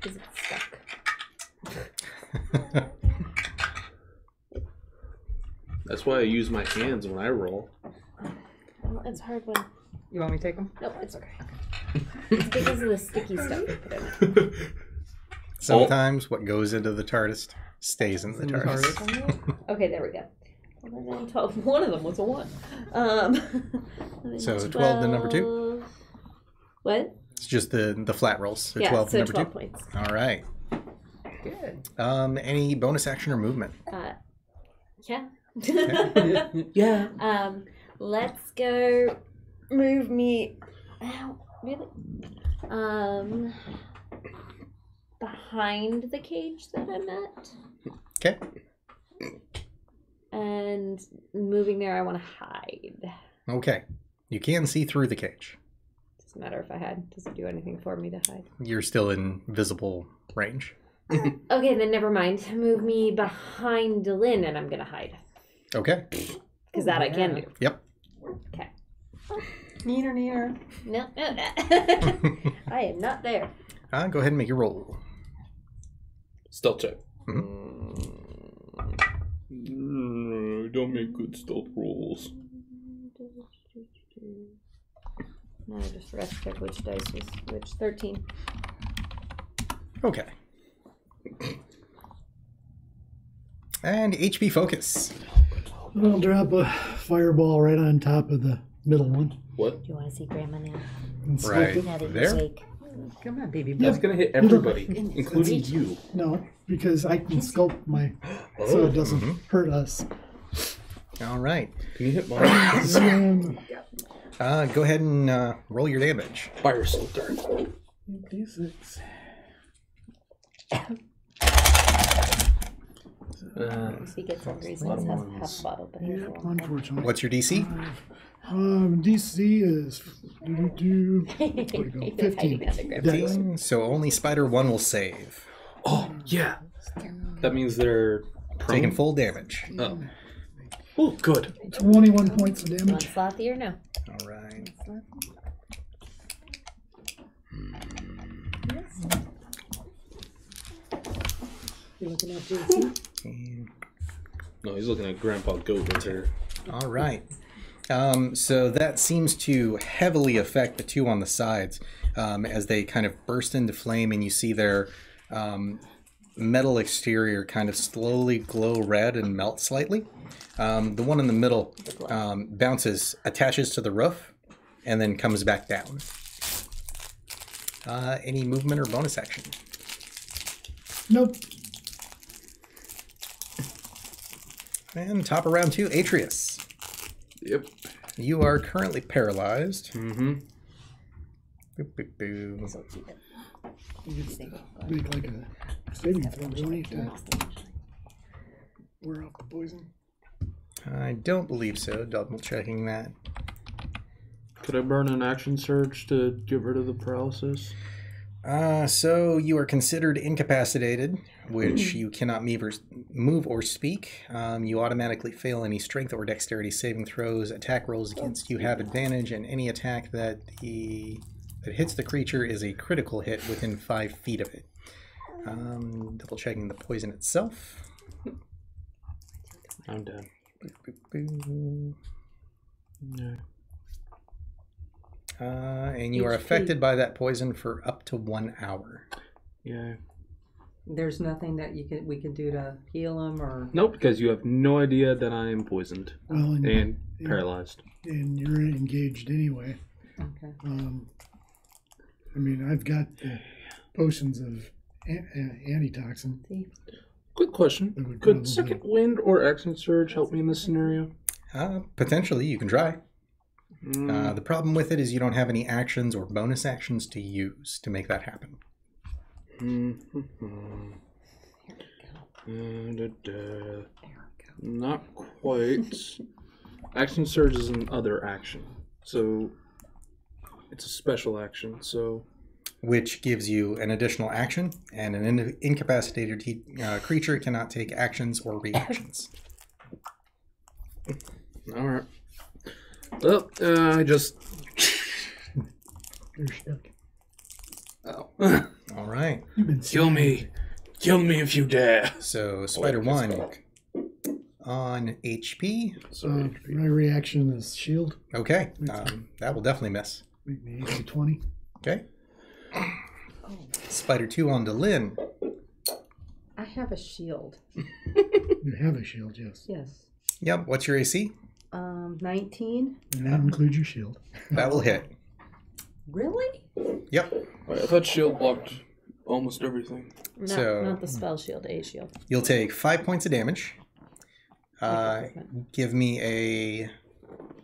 Because it's stuck. That's why I use my hands when I roll. Well, it's hard when... You want me to take them? Nope, it's okay. It's because of the sticky stuff we put in it. Sometimes what goes into the TARDIS stays in the TARDIS. Okay, there we go. 11, 12. One of them was a 1. 11, So 12 to number 2? What? It's just the flat rolls. So Yeah, 12 to so number 12 2. points. All right. Good. Any bonus action or movement? Yeah. Yeah. Let's go move me. Ow, really? Behind the cage that I'm at. Okay. And moving there, I want to hide. Okay. You can see through the cage. Doesn't matter if I hide. Does it do anything for me to hide? You're still in visible range. Okay, then never mind. Move me behind Lynn, and I'm gonna hide. Okay. Because that I can do. Yep. Okay. Neener. No. I am not there. Go ahead and make your roll. Stealth check. Mm-hmm. Don't make good stealth rolls. No, I just forgot to check which dice was which. 13. Okay. And HP focus. I'll drop a fireball right on top of the middle one. What? Do you want to see Grandma now? And scope Right it. Now that you're there. awake. Come on, baby. That's gonna hit everybody, including you. No, because I can scope my so it doesn't hurt us. All right. Can you hit mine? Go ahead and roll your damage. Fire Salter. D6. If he gets hungry, so he has half a bottle, but he has a Yeah, long one. unfortunately. What's your DC? DC is He's hiding 15. under Grandpa's. Dex. So only Spider 1 will save. Oh, yeah. That means they're prone? Taking full damage. Oh, good. 21 points of Want damage. Slothy or no? All right. You looking at JC? And- No, he's looking at Grandpa Goatman's hair. all right. So that seems to heavily affect the two on the sides as they kind of burst into flame, and you see their metal exterior kind of slowly glow red and melt slightly. The one in the middle bounces, attaches to the roof, and then comes back down. Any movement or bonus action? Nope. And top of round 2, Atreus. Yep. You are currently paralyzed. Mm-hmm. Boop, boop, boo. So keep it. Make like a saving throw, don't you? To wear off the poison. I don't believe so. Double checking that. Could I burn an action surge to get rid of the paralysis? So you are considered incapacitated, which you cannot move or speak. You automatically fail any strength or dexterity saving throws. Attack rolls against you have advantage, and any attack that hits the creature is a critical hit within 5 feet of it. Double checking the poison itself. I'm dead. No. And you are HP. affected by that poison for up to 1 hour. Yeah. There's nothing that we can do to heal him or. Nope, because you have no idea that I am poisoned Well, and paralyzed. and you're engaged anyway. Okay. I mean, I've got potions of antitoxin. Quick question. That would Could probably- Second Wind or Action Surge help me in this scenario? Potentially, you can try. The problem with it is you don't have any actions or bonus actions to use to make that happen. Not quite. Action Surge is an other action, so it's a special action. So Which gives you an additional action, and an incapacitated creature cannot take actions or reactions. all right. Well, I just. You're stuck. Oh. All right. You've been Kill me if you dare. So Spider 1 on HP. My reaction is shield. Okay. That will definitely miss. Make me AC 20. Okay. Spider 2 on Delin. I have a shield. You have a shield, yes. Yes. Yep. What's your AC? 19. And that includes your shield. That will hit. Really? Yep. Wait, I thought shield blocked almost everything. Not the spell shield, a shield. You'll take 5 points of damage. Give me a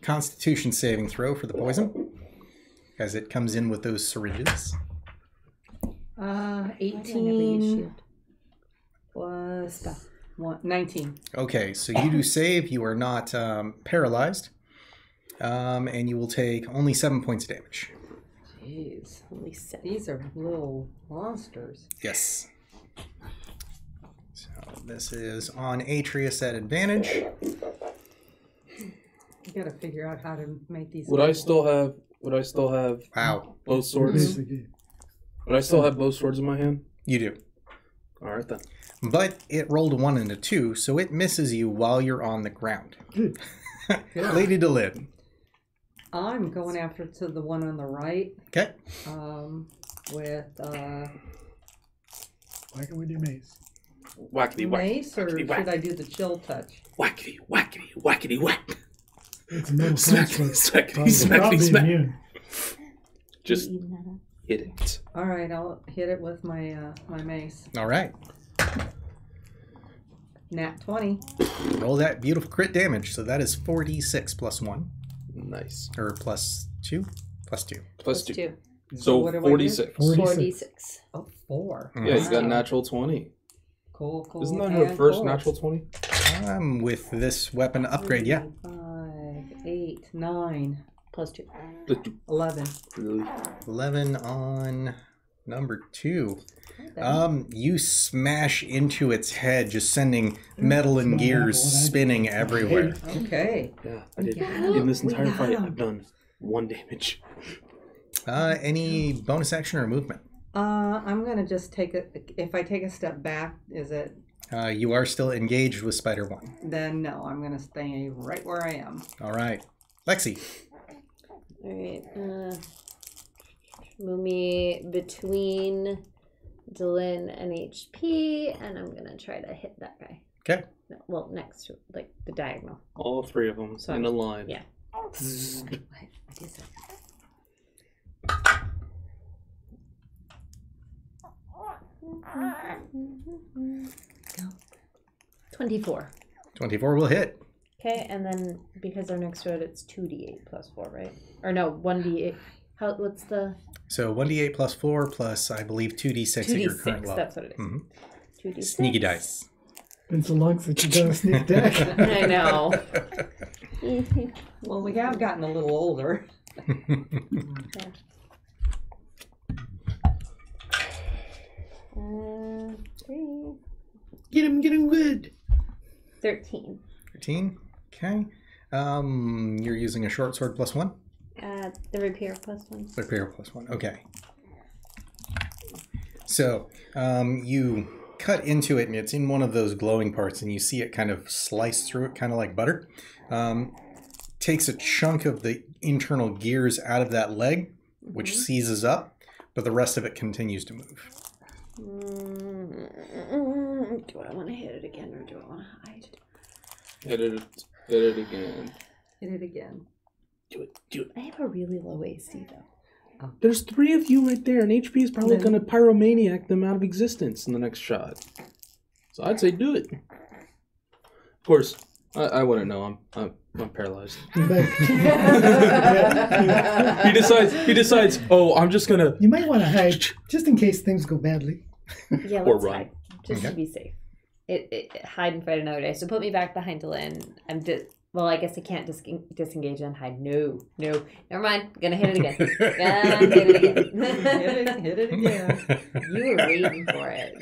Constitution saving throw for the poison, as it comes in with those syringes. 18 plus 19. Okay, so you do save. You are not paralyzed, and you will take only 7 points of damage. Jeez, only these are little monsters. Yes. So this is on Atreus at advantage. You gotta figure out how to make these. Would I still have Wow, both swords? Basically, Would I still have both swords in my hand? you do. All right then. But it rolled a 1 and a 2, so it misses you while you're on the ground. good. Lady Delin. I'm going after to the one on the right. Okay. With Whack it with your mace. Whackity whack. mace, or whackity, whack. should I do the chill touch? Whackity whackity whackity whack. It's a metal Smack, construct. smack, smack, Probably smack. immune. Just hit it. All right, I'll hit it with my my mace. All right. Nat 20. Roll that beautiful crit damage. So that is 4d6 plus 1. Nice. Or plus 2? Plus 2. Plus two. 2. So what do I get? 46. 46. Oh, 4. Yeah, you got Wow. natural 20. Cool. Isn't that her and first cool. natural 20? With this weapon upgrade, yeah. 5, 8, 9, Plus 2. 11. 11 on number 2. Okay. You smash into its head, just sending metal and gears spinning everywhere. Okay. Yeah, I did. Yeah. In this We entire got fight, him. I've done 1 damage. Any bonus action or movement? I'm gonna just take a. If I take a step back, is it? You are still engaged with Spider 1. Then no, I'm gonna stay right where I am. All right. Lexi. Alright. Move me between Delin and HP, and I'm gonna try to hit that guy. Okay. No, well, next to, like, the diagonal. All 3 of them So in a line. yeah. What is it? 24. 24 will hit. Okay, and then because they're next to it, it's 2d8 plus 4, right? Or no, 1d8. What's the... So 1d8 plus 4 plus, I believe, 2d6 at your current 2d6, level. that's what it is. Mhm. 2d6. Sneaky dice. Been so long since you done a sneak attack. I know. Well, we have gotten a little older. 3. Get him good. 13. 13. Okay. You're using a short sword +1? The repair +1. Repair +1. Okay. So, you cut into it, and it's in one of those glowing parts, and you see it kind of slice through it, kind of like butter. Takes a chunk of the internal gears out of that leg, which seizes up, but the rest of it continues to move. Do I want to hit it again, or do I want to hide? Hit it again. Hit it again. Do it. I have a really low AC, though. There's 3 of you right there, and HP is probably going to pyromaniac them out of existence in the next shot. So I'd say do it. Of course, I wouldn't know. I'm paralyzed. He decides. Oh, I'm just gonna. You might want to hide just in case things go badly. Yeah, Or let's run. hide. Just to be safe. Hide and fight another day. So put me back behind Dylan. Well, I guess I can't disengage and hide. No. Never mind. Gonna hit it again. Hit it again. You were waiting for it.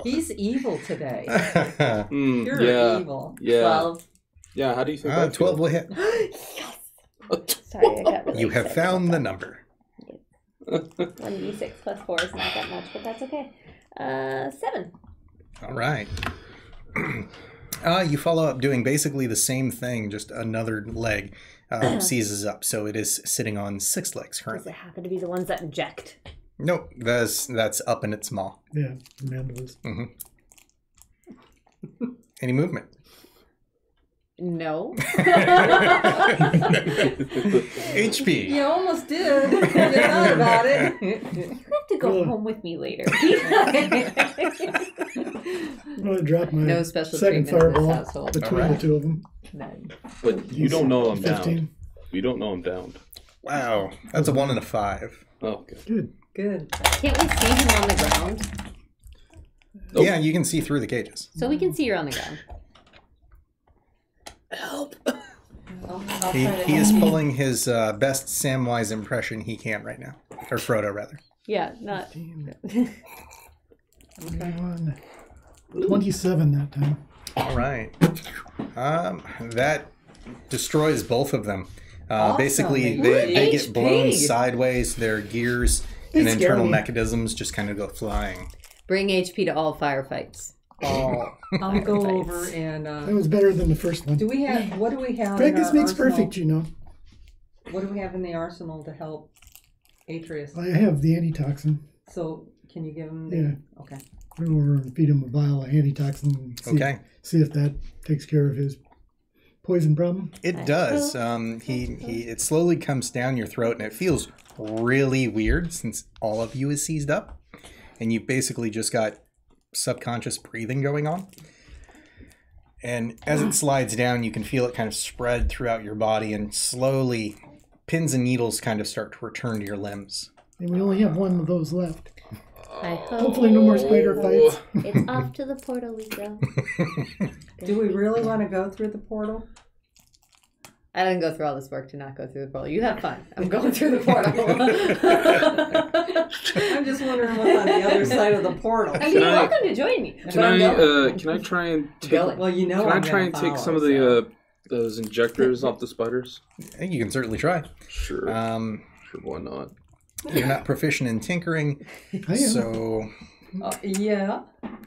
He's evil today. You're yeah. evil. Yeah. 12. Yeah. How do you think? 12 will hit. Yes. Sorry, I got really You have excited found about the that. number. 1d6 + 4 is not that much, but that's okay. 7. All right. You follow up doing basically the same thing, just another leg seizes up. So it is sitting on 6 legs Does currently. it happen to be the ones that inject? Nope, that's up in its maw. Yeah, mandibles. Any movement? No. HP. You almost did. You thought about it. You have to go home with me later. I'm going to drop my No special second treatment in this fireball household. between Alright. the two of them. None. But you don't know I'm 15. down. You don't know I'm down. Wow, that's a 1 and a 5. Oh, good. Good. Good. Can't we see him on the ground? Nope. Yeah, you can see through the cages. So we can see you're on the ground. Help. I'll He try to is help. pulling his best Samwise impression he can right now. Or Frodo, rather. Yeah, not. 21. 27 that time. All right. That destroys both of them. Awesome. Basically, they get HP. blown sideways. Their gears and It's internal scary. mechanisms just kind of go flying. Bring HP to all firefights. All. I'll go firefights. over and That was better than the first one. do we have what do we have? in Practice our makes arsenal? perfect, you know. What do we have in the arsenal to help Atreus? I have the antitoxin. So can you give him? Yeah. Okay. Go over and feed him a vial of antitoxin. And Okay. See if that takes care of his poison problem. It does. It slowly comes down your throat, and it feels really weird since all of you is seized up, and you basically just got subconscious breathing going on. And as it slides down, you can feel it kind of spread throughout your body, and slowly pins and needles kind of start to return to your limbs. And we only have one of those left. I hope Hopefully no more spider fights. it's off to the portal we go. Do we really want to go through the portal? I didn't go through all this work to not go through the portal. You have fun. I'm going through the portal. I'm just wondering what's on the other side of the portal. I mean, Can you're I- welcome to join me. Can I try and take? Going. Well, you know, Can I I'm try gonna and take follow, some of so. the those injectors off the spiders? You can certainly try. Sure. Sure. Why not? You're not proficient in tinkering, I am. so Yeah.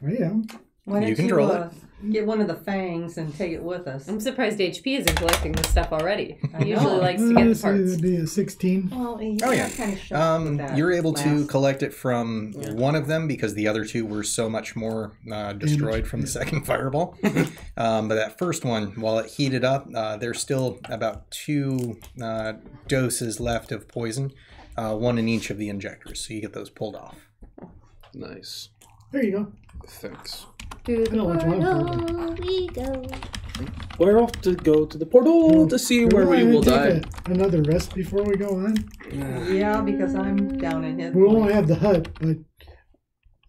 I am. Why don't You can roll it. get one of the fangs and take it with us? I'm surprised HP isn't collecting this stuff already. I He usually know. likes to get the Let's see, parts. that'd be a 16. Well, Oh, yeah. kind of shocked with that you're able to last- collect it from Yeah. one of them because the other two were so much more destroyed from the second fireball. But that first one, while it heated up, there's still about 2 doses left of poison, 1 in each of the injectors. So you get those pulled off. Nice. There you go. Thanks. Through the I know what's wrong with portal we go. We're off to go to the portal to see where we will die. Another rest before we go on. Yeah, because I'm down in hit We won't points. have the hut, but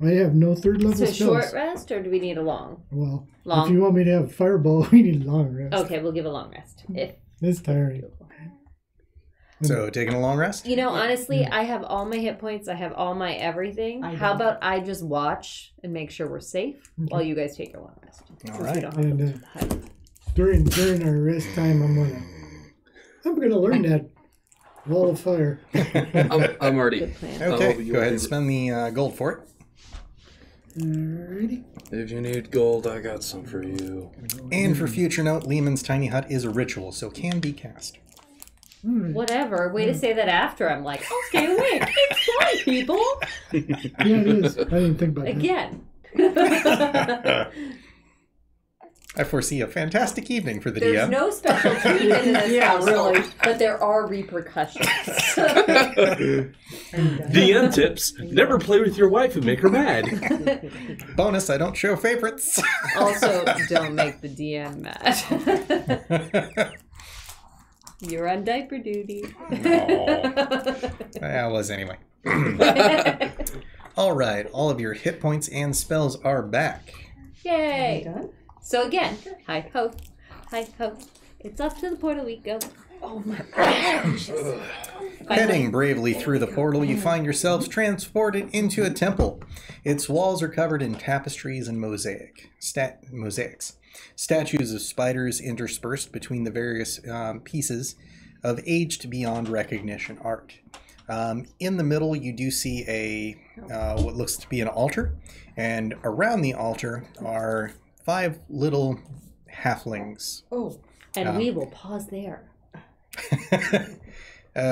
I have no third level So spells. short rest, or do we need a long? Well, Long. if you want me to have fireball, we need long rest. Okay, we'll give a long rest. If It's tiring. So taking a long rest? You know, honestly, I have all my hit points. I have all my everything. How about I just watch and make sure we're safe while you guys take your long rest? All Since right. we don't have And during our rest time, I'm gonna learn that wall of fire. I'm already. good plan. Okay, go ahead and spend the gold for it. Alrighty. If you need gold, I got some for you. And for future note, Lehman's Tiny Hut is a ritual, so can be cast. Whatever. Way to say that after I'm like, I'll stay awake. It's fun, people. Yeah, it is. I didn't think about that. Again. I foresee a fantastic evening for the There's DM. no special treatment in this house, really. but there are repercussions. DM tips: never play with your wife and make her mad. Bonus, I don't show favorites. Also, don't make the DM mad. You're on diaper duty. I was anyway. All right, all of your hit points and spells are back. Yay! Done? So again, hi ho, it's up to the portal we go. Oh my Heading bravely through the portal, you find yourselves transported into a temple. Its walls are covered in tapestries and mosaics. Statues of spiders interspersed between the various pieces of aged beyond recognition art. In the middle, you do see what looks to be an altar, and around the altar are 5 little halflings. Oh. And we will pause there.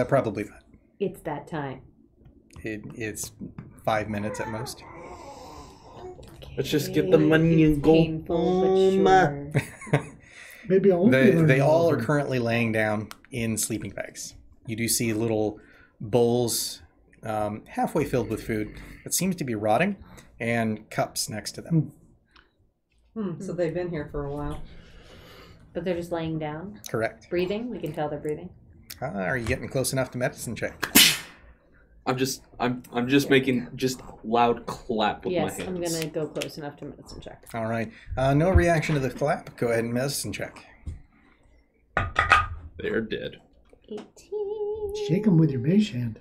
Probably not. It's that time. It's 5 minutes at most. Let's just get the money and go Painful, but home. sure. Maybe I'll They all are currently laying down in sleeping bags. You do see little bowls halfway filled with food that seems to be rotting, and cups next to them. So they've been here for a while. But they're just laying down, Correct. breathing. We can tell they're breathing. Are you getting close enough to medicine check? I'm just making just loud clap with my Yes, hands. I'm gonna go close enough to medicine check. All right. No reaction to the clap. Go ahead and medicine check. They're dead. 18. Shake them with your mage hand.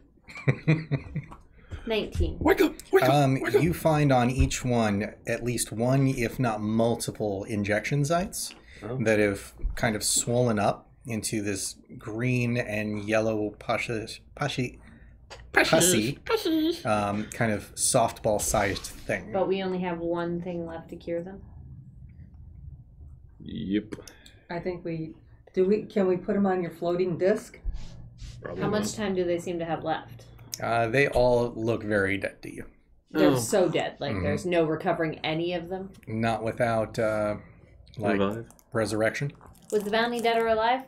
19. Wake up! Wake up! Wake up! You find on each one at least one, if not multiple, injection sites that have kind of swollen up into this green and yellow pussy kind of softball-sized thing. But we only have one thing left to cure them. Yep. I think can we put them on your floating disc? Probably How not. much time do they seem to have left? They all look very dead to you. They're Oh. so dead. Like, there's no recovering any of them. Not without, Revive. resurrection. Was the bounty dead or alive?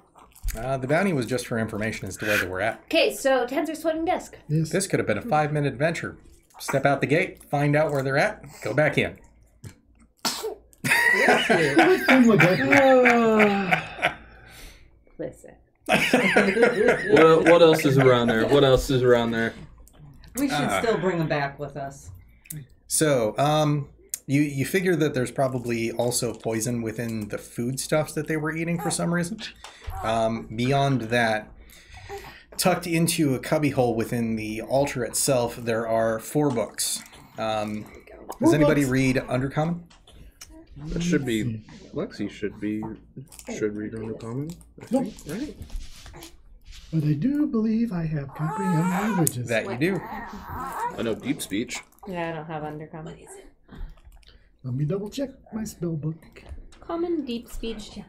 The bounty was just for information as to where they were at. Okay, so Tensor's floating disc. Yes. This could have been a 5-minute adventure. Step out the gate, find out where they're at, go back in. What fun would that be? Listen. What else is around there? What else is around there? We should still bring them back with us. So, you figure that there's probably also poison within the foodstuffs that they were eating for some reason. Beyond that, tucked into a cubbyhole within the altar itself, there are 4 books. Does anybody read Undercommon? That should be Lexi should read Undercommon. I think, right? But I do believe I have comprehend languages. That you do. I know deep speech. Yeah, I don't have undercommon. Let me double check my spell book. Common, deep speech,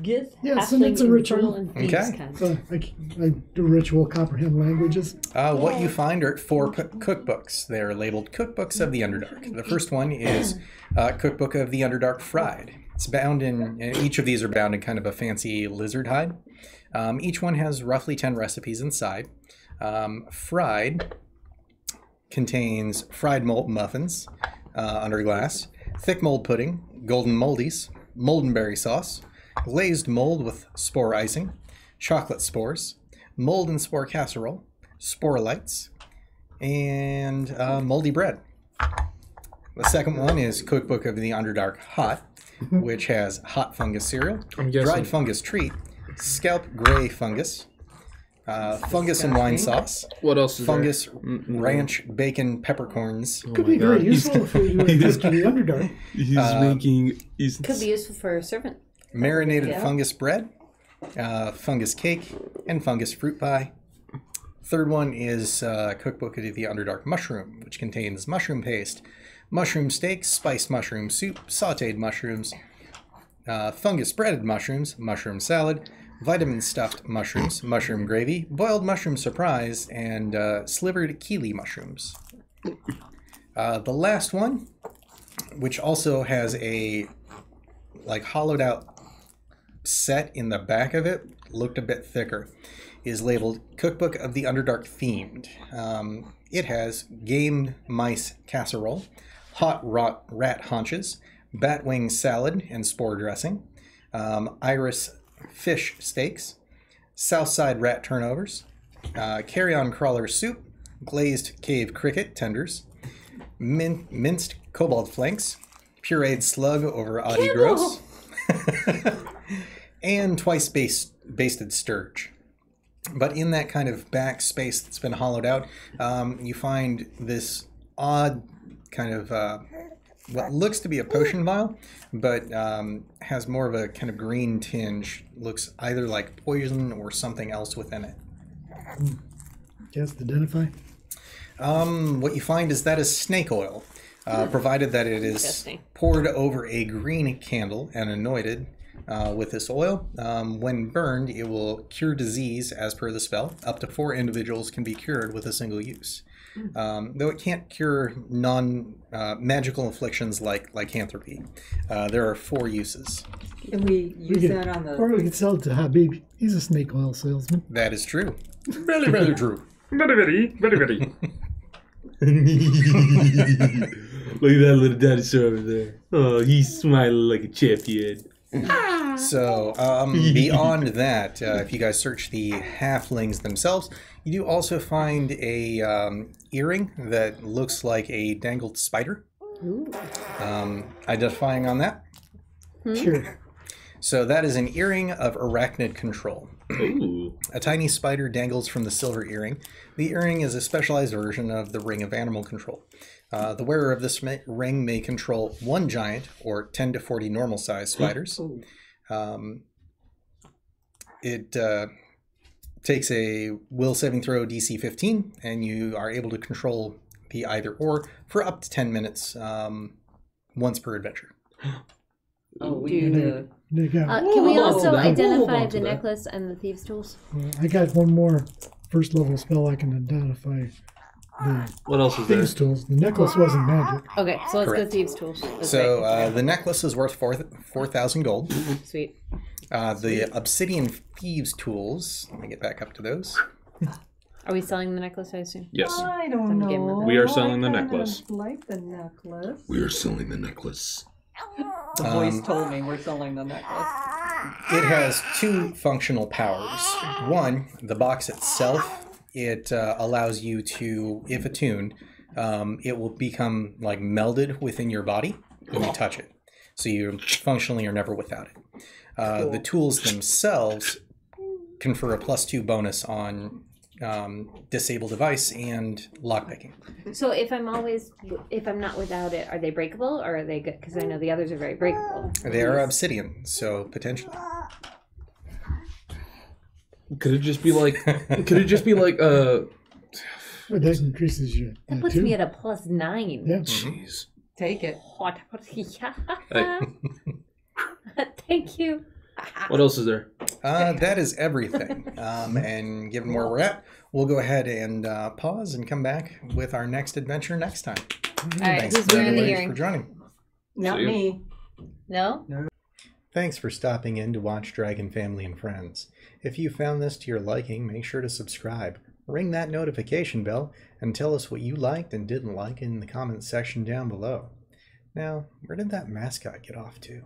gith, Yes, and halfling, it's a ritual. infernal, and thieves Okay. kind. So I do ritual comprehend languages. What you find are 4 cookbooks. They're labeled Cookbooks of the Underdark. The first one is Cookbook of the Underdark Fried. It's bound in, each of these are bound in kind of a fancy lizard hide. Each one has roughly 10 recipes inside. Fried contains fried malt muffins under glass, thick mold pudding, golden moldies, moldenberry sauce, glazed mold with spore icing, chocolate spores, mold and spore casserole, spore lights, and moldy bread. The second one is Cookbook of the Underdark Hot, which has hot fungus cereal, I'm guessing. dried fungus treat, scalp gray fungus, fungus and wine sauce, What else is fungus, there? ranch, bacon, peppercorns. Could be very useful if we do a test of the Underdark. He's making. He's Could be useful for a servant. Marinated Yeah. fungus bread, fungus cake, and fungus fruit pie. Third one is Cookbook of the Underdark Mushroom, which contains mushroom paste, mushroom steaks, spiced mushroom soup, sautéed mushrooms, fungus breaded mushrooms, mushroom salad, vitamin stuffed mushrooms, mushroom gravy, boiled mushroom surprise, and slivered keely mushrooms. The last one, which also has a hollowed out set in the back of it, looked a bit thicker, is labeled Cookbook of the Underdark Themed. It has game mice casserole, hot rat haunches, batwing salad and spore dressing, iris fish steaks, Southside rat turnovers, carrion crawler soup, glazed cave cricket tenders, minced kobold flanks, pureed slug over Audi gross, and twice basted sturge. But in that kind of back space that's been hollowed out, you find this odd kind of what looks to be a potion vial, but has more of a kind of green tinge. Looks either like poison or something else within it. Just identify. What you find is that is snake oil, provided that it is Disgusting. poured over a green candle and anointed with this oil. When burned, it will cure disease as per the spell. Up to 4 individuals can be cured with a single use. Though it can't cure non-magical afflictions like lycanthropy. There are 4 uses. Can we use that on Or we the... could sell it to Habib. He's a snake oil salesman. That is true. Very, very true. Very. Look at that little dinosaur over there. Oh, he's smiling like a champion. So, beyond that, if you guys search the halflings themselves, you do also find a earring that looks like a dangled spider. Ooh. Identifying on that. Sure. So that is an earring of arachnid control. Ooh. A tiny spider dangles from the silver earring. The earring is a specialized version of the ring of animal control. The wearer of this ring may control 1 giant or 10 to 40 normal-sized spiders. It takes a will saving throw DC 15, and you are able to control the either or for up to 10 minutes once per adventure. Oh, we need to... They got, Can we Whoa, also hold identify on to the that. necklace and the thieves' tools? I got one more first level spell I can identify the What else is there? thieves' tools. The necklace wasn't magic. Okay, so let's Correct. go thieves' tools. That's So right. the necklace is worth 4,000 gold. Sweet. The obsidian thieves tools, let me get back up to those. Are we selling the necklace, I assume? Yes. I don't Time to get know. with it. We are selling the I kinda necklace. like the necklace. We are selling the necklace. The voice told me we're selling the necklace. It has 2 functional powers. One, the box itself, it allows you to, if attuned, it will become like melded within your body when you touch it. So you functionally are never without it. The tools themselves confer a +2 bonus on disable device and lockpicking. So if I'm not without it, are they breakable or are they good? Because I know the others are very breakable. They are obsidian, so potentially. Could it just be like? But that increases you. That puts me at a +9. Yeah. Jeez. Take it. What? Hey. Thank you. What else is there? That is everything. And given where we're at, we'll go ahead and pause and come back with our next adventure next time. All right, Thanks who's wearing the everybody earring? for joining. Not See you. me. No? Thanks for stopping in to watch Dragon Family and Friends. If you found this to your liking, make sure to subscribe. Ring that notification bell and tell us what you liked and didn't like in the comments section down below. Now, where did that mascot get off to?